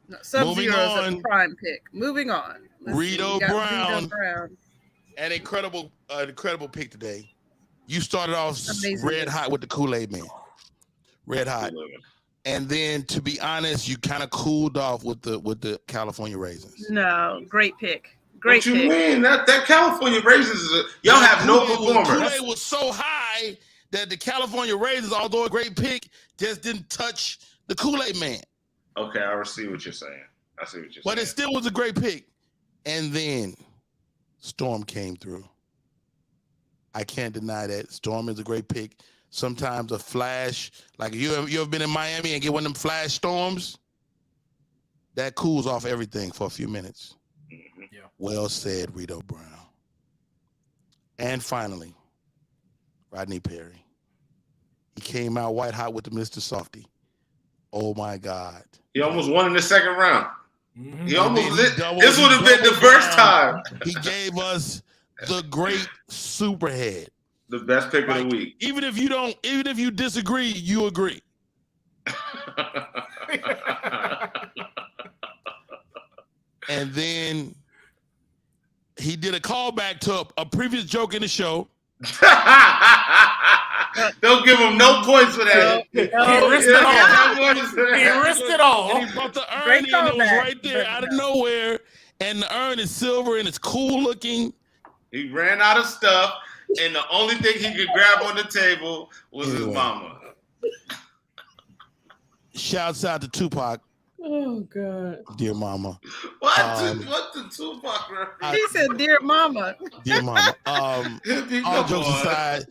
Speaker 3: No, Sub-Zero is a prime pick. Moving on.
Speaker 1: Reedo Brown. An incredible pick today. You started off red hot with the Kool-Aid Man. Red hot. And then, to be honest, you kind of cooled off with the California Raisins.
Speaker 3: No, great pick. Great
Speaker 2: pick.
Speaker 3: What you
Speaker 2: mean? That California Raisins y'all have no performers.
Speaker 1: Kool-Aid was so high that the California Raisins, although a great pick, just didn't touch the Kool-Aid Man.
Speaker 2: Okay, I see what you're saying.
Speaker 1: But it still was a great pick. And then Storm came through. I can't deny that. Storm is a great pick. Sometimes a flash, like you ever been in Miami and get one of them flash storms? That cools off everything for a few minutes.
Speaker 2: Mm-hmm.
Speaker 5: Yeah.
Speaker 1: Well said, Reedo Brown. And finally, Rodney Perry. He came out white hot with the Mr. Softy. Oh my God.
Speaker 2: He almost won in the second round.
Speaker 5: Mm-hmm.
Speaker 2: He almost this would have been the first time.
Speaker 1: He gave us the great Superhead.
Speaker 2: The best pick of the week.
Speaker 1: Even if you disagree, you agree. And then he did a callback to a previous joke in the show.
Speaker 2: Don't give him no points for that.
Speaker 5: He risked it all. He risked it all.
Speaker 1: And he brought the urn in that was right there out of nowhere. And the urn is silver and it's cool looking.
Speaker 2: He ran out of stuff, and the only thing he could grab on the table was his mama.
Speaker 1: Shouts out to Tupac.
Speaker 4: Oh God,
Speaker 1: dear mama.
Speaker 2: What the Tupac reference?
Speaker 3: He said, "Dear mama."
Speaker 1: Dear mama. All jokes aside,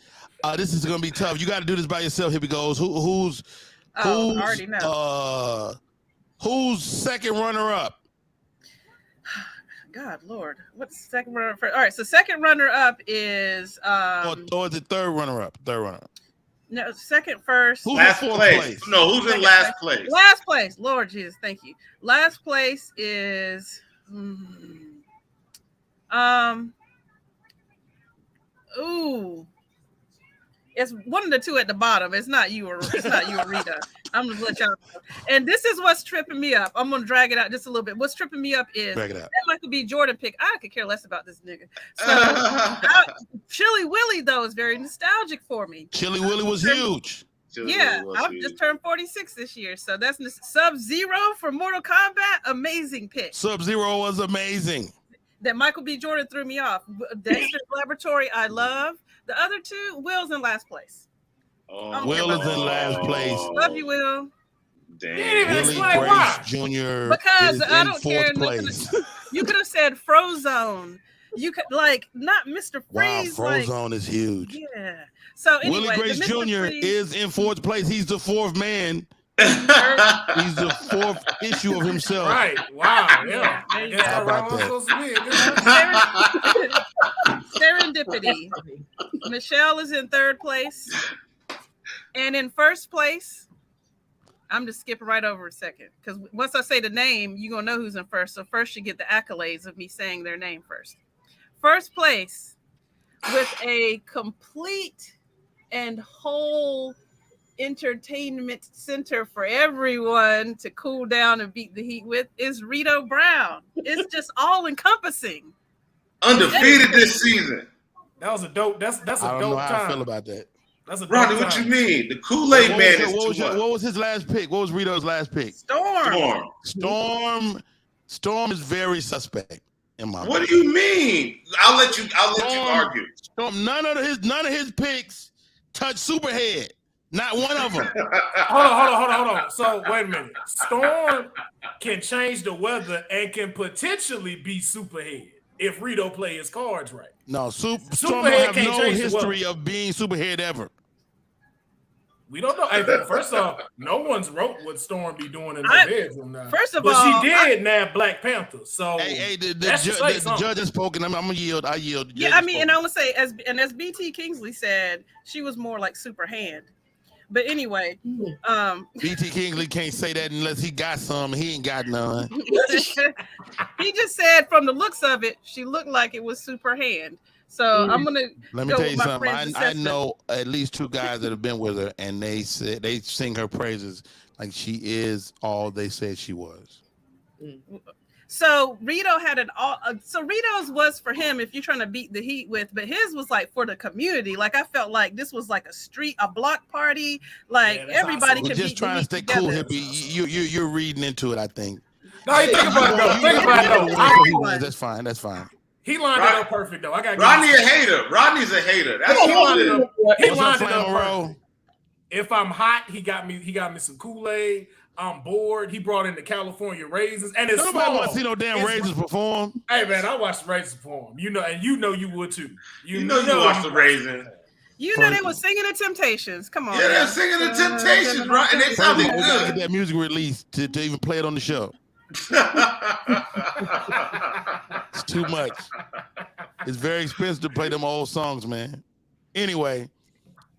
Speaker 1: this is gonna be tough. You got to do this by yourself. Here we goes. Who's
Speaker 3: I already know.
Speaker 1: Who's second runner up?
Speaker 3: God, Lord, what's the second runner up? All right, so second runner up is
Speaker 1: or is it third runner up? Third runner up.
Speaker 3: No, second, first.
Speaker 1: Who's
Speaker 2: last
Speaker 1: in fourth
Speaker 2: place? No, who's in last place?
Speaker 3: Last place. Lord Jesus, thank you. Last place is it's one of the two at the bottom. It's not you or Reedo. I'm gonna let y'all know. And this is what's tripping me up. I'm gonna drag it out just a little bit. What's tripping me up is that Michael B. Jordan pick. I could care less about this nigga. So Chili Willy though is very nostalgic for me.
Speaker 1: Chili Willy was huge.
Speaker 3: I've just turned 46 this year, so that's Sub-Zero for Mortal Kombat. Amazing pick.
Speaker 1: Sub-Zero was amazing.
Speaker 3: That Michael B. Jordan threw me off. Dexter's Laboratory, I love. The other two, Will's in last place.
Speaker 1: Will is in last place.
Speaker 3: Love you, Will.
Speaker 2: Damn.
Speaker 5: You didn't even
Speaker 1: Willie
Speaker 5: explain
Speaker 1: Grace
Speaker 5: why.
Speaker 1: Jr.
Speaker 3: Because
Speaker 1: is
Speaker 3: I
Speaker 1: in
Speaker 3: don't care.
Speaker 1: Place.
Speaker 3: You could have said Frozone. You could not Mr. Freeze.
Speaker 1: Wow, Frozone is huge.
Speaker 3: Yeah. So anyway,
Speaker 1: Willie Grace Jr.
Speaker 3: Freeze,
Speaker 1: is in fourth place. He's the fourth man. He's the fourth issue of himself.
Speaker 5: Right. Wow. Yeah.
Speaker 1: How about
Speaker 3: that? Serendipity. Michelle is in third place. And in first place, I'm just skipping right over a second. Because once I say the name, you're going to know who's in first. So first you get the accolades of me saying their name first. First place with a complete and whole entertainment center for everyone to cool down and beat the heat with is Reedo Brown. It's just all encompassing.
Speaker 2: Undefeated this season.
Speaker 5: That was a dope. That's a dope time.
Speaker 1: I don't know how I feel about that.
Speaker 5: That's a dope
Speaker 2: Rodney,
Speaker 5: time.
Speaker 2: what you mean? The Kool-Aid Man is too much.
Speaker 1: What was his last pick? What was Reedo's last pick? Storm is very suspect in my
Speaker 2: What do you mean? I'll let you argue.
Speaker 1: Storm, none of his picks touch Superhead. Not one of them.
Speaker 5: Hold on. So wait a minute. Storm can change the weather and can potentially be Superhead if Reedo play his cards right.
Speaker 1: No, Storm
Speaker 5: Superhead
Speaker 1: have
Speaker 5: can't
Speaker 1: no
Speaker 5: change the
Speaker 1: history
Speaker 5: weather.
Speaker 1: of being Superhead ever.
Speaker 5: We don't know. Hey, first off, no one's wrote what Storm be doing in the bedroom now.
Speaker 3: First of
Speaker 5: but
Speaker 3: all,
Speaker 5: she did nab Black Panther. So
Speaker 1: the judge has spoken. I'm gonna yield. I yield.
Speaker 3: Yeah, I mean, and I would say as BT Kingsley said, she was more like Superhand. But anyway,
Speaker 1: BT Kingsley can't say that unless he got some. He ain't got none.
Speaker 3: He just said from the looks of it, she looked like it was Superhand. So I'm gonna
Speaker 1: let me tell you something. I know at least two guys that have been with her, and they said they sing her praises like she is all they said she was.
Speaker 3: So Reedo had so Reedo's was for him if you're trying to beat the heat with, but his was like for the community. Like I felt like this was like a block party. Like everybody could
Speaker 1: just trying to stay cool, hippie. You're reading into it, I think.
Speaker 5: No, you think about it though. Think about it though.
Speaker 1: That's fine.
Speaker 5: He lined it up perfect though. I got
Speaker 2: Rodney a hater. Rodney's a hater. That's what it is.
Speaker 5: He lined it up perfect. If I'm hot, he got me some Kool-Aid. I'm bored. He brought in the California raisins, and it's
Speaker 1: nobody want to see no damn raisins perform.
Speaker 5: Hey man, I watched the raisins perform. You know, and you know you would too.
Speaker 2: You know you watched the raisins.
Speaker 3: You know they were singing the Temptations. Come on.
Speaker 2: Yeah, they're singing the Temptations, right? And they sounded good.
Speaker 1: Get that music released to even play it on the show. It's too much. It's very expensive to play them old songs, man. Anyway,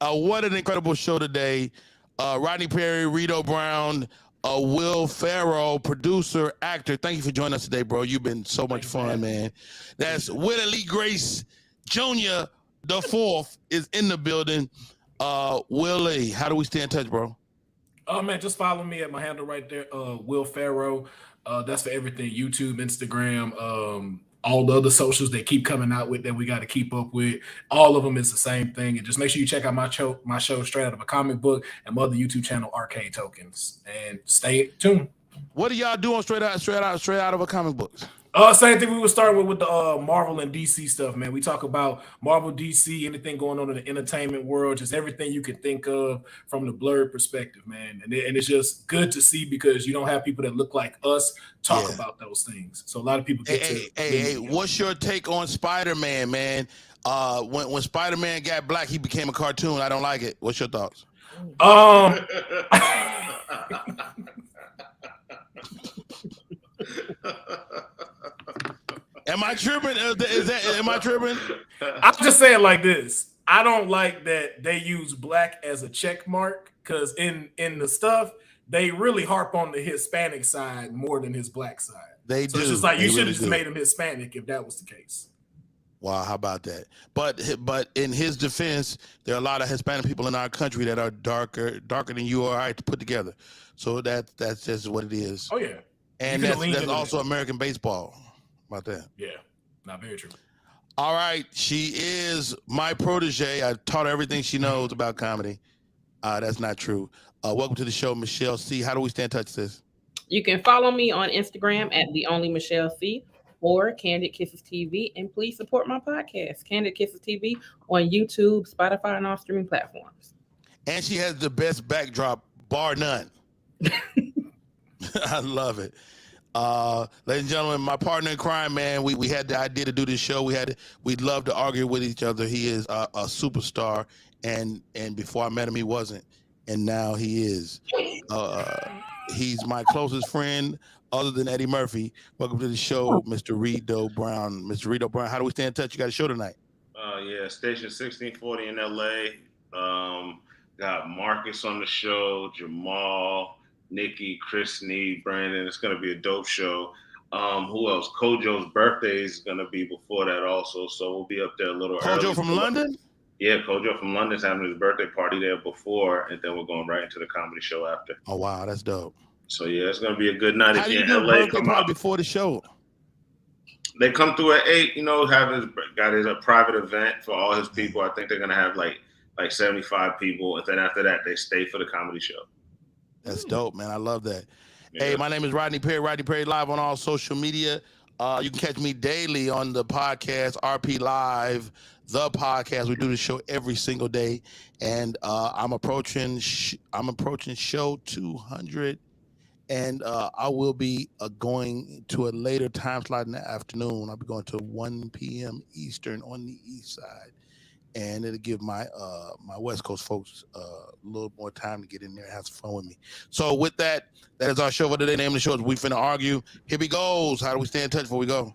Speaker 1: what an incredible show today. Rodney Perry, Reedo Brown, Will Pharaoh, producer, actor. Thank you for joining us today, bro. You've been so much fun, man. That's Willie Grace Jr. the fourth is in the building. Willie, how do we stay in touch, bro?
Speaker 5: Oh man, just follow me at my handle right there, Will Pharaoh. That's for everything: YouTube, Instagram, all the other socials they keep coming out with that we got to keep up with. All of them is the same thing. And just make sure you check out my show Straight Out of a Comic Book, and my other YouTube channel, Arcade Tokens. And stay tuned.
Speaker 1: What do y'all do on Straight Out of a Comic Book?
Speaker 5: Same thing we would start with the Marvel and DC stuff, man. We talk about Marvel, DC, anything going on in the entertainment world, just everything you can think of from the blurred perspective, man. And it's just good to see because you don't have people that look like us talk about those things. So a lot of people get
Speaker 1: Hey, what's your take on Spider-Man, man? When Spider-Man got black, he became a cartoon. I don't like it. What's your thoughts? Am I tripping? Am I tripping?
Speaker 5: I'm just saying like this. I don't like that they use black as a check mark because in the stuff they really harp on the Hispanic side more than his black side.
Speaker 1: They do.
Speaker 5: It's just like you should have
Speaker 1: really
Speaker 5: just made him Hispanic if that was the case.
Speaker 1: Wow, how about that? But in his defense, there are a lot of Hispanic people in our country that are darker than you or I to put together. So that's just what it is.
Speaker 5: Oh yeah,
Speaker 1: and that's also American baseball. About that.
Speaker 5: Yeah, not very true.
Speaker 1: All right, she is my protege. I taught her everything she knows about comedy. That's not true. Welcome to the show, Michelle C. How do we stay in touch, sis?
Speaker 4: You can follow me on Instagram at the only Michelle C or Candid Kisses TV, and please support my podcast, Candid Kisses TV, on YouTube, Spotify, and all streaming platforms.
Speaker 1: And she has the best backdrop, bar none. I love it. Ladies and gentlemen, my partner in crime, man, we had the idea to do this show. We'd love to argue with each other. He is a superstar, and before I met him, he wasn't, and now he is. He's my closest friend, other than Eddie Murphy. Welcome to the show, Mr. Reedo Brown. Mr. Reedo Brown, how do we stay in touch? You got a show tonight?
Speaker 2: Yeah, Station 1640 in LA. Got Marcus on the show, Jamal, Nikki, Chris Nee, Brandon. It's going to be a dope show. Who else? Kojo's birthday is going to be before that also, so we'll be up there a little early.
Speaker 1: Kojo from London?
Speaker 2: Yeah, Kojo from London's having his birthday party there before, and then we're going right into the comedy show after.
Speaker 1: Oh, wow, that's dope.
Speaker 2: So, yeah, it's going to be a good night.
Speaker 1: How
Speaker 2: if
Speaker 1: do you
Speaker 2: you're in LA, come out
Speaker 1: before the show?
Speaker 2: They come through at 8, got his private event for all his people. I think they're going to have like 75 people, and then after that, they stay for the comedy show.
Speaker 1: That's dope, man. I love that. Yeah. Hey, my name is Rodney Perry. Rodney Perry live on all social media. You can catch me daily on the podcast, RP Live, the podcast. We do the show every single day, and I'm approaching show 200, and I will be going to a later time slot in the afternoon. I'll be going to 1 p.m. Eastern on the East Side. And it'll give my my West Coast folks a little more time to get in there and have some fun with me. So with that is our show for today. Name of the show is We Finna Argue. Here we goes. How do we stay in touch before we go?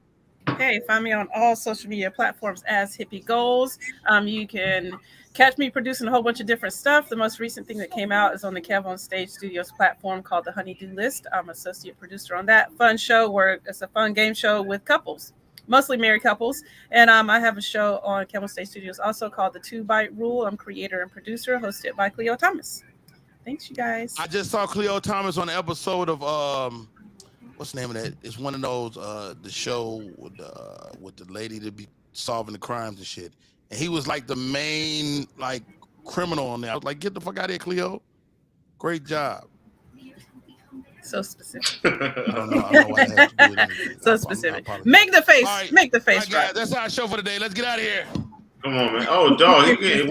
Speaker 3: Hey, find me on all social media platforms as Hippie Goals. You can catch me producing a whole bunch of different stuff. The most recent thing that came out is on the Kev on Stage Studios platform called the Honeydew List. I'm associate producer on that fun show where it's a fun game show with couples. Mostly married couples. And I have a show on Camel State Studios also called The 2-Bite Rule. I'm creator and producer, hosted by Cleo Thomas. Thanks, you guys.
Speaker 1: I just saw Cleo Thomas on the episode of what's the name of that? It's one of those the show with the lady that be solving the crimes and shit. And he was like the main like criminal on there. I was like, get the fuck out of here, Cleo. Great job.
Speaker 3: So specific.
Speaker 1: I don't know why I have to do it.
Speaker 3: So specific. Make the face.
Speaker 1: Right.
Speaker 3: Make the face.
Speaker 1: Right, guys, that's our show for today. Let's get out of here.
Speaker 2: Come on, man. Oh, dog. Wait.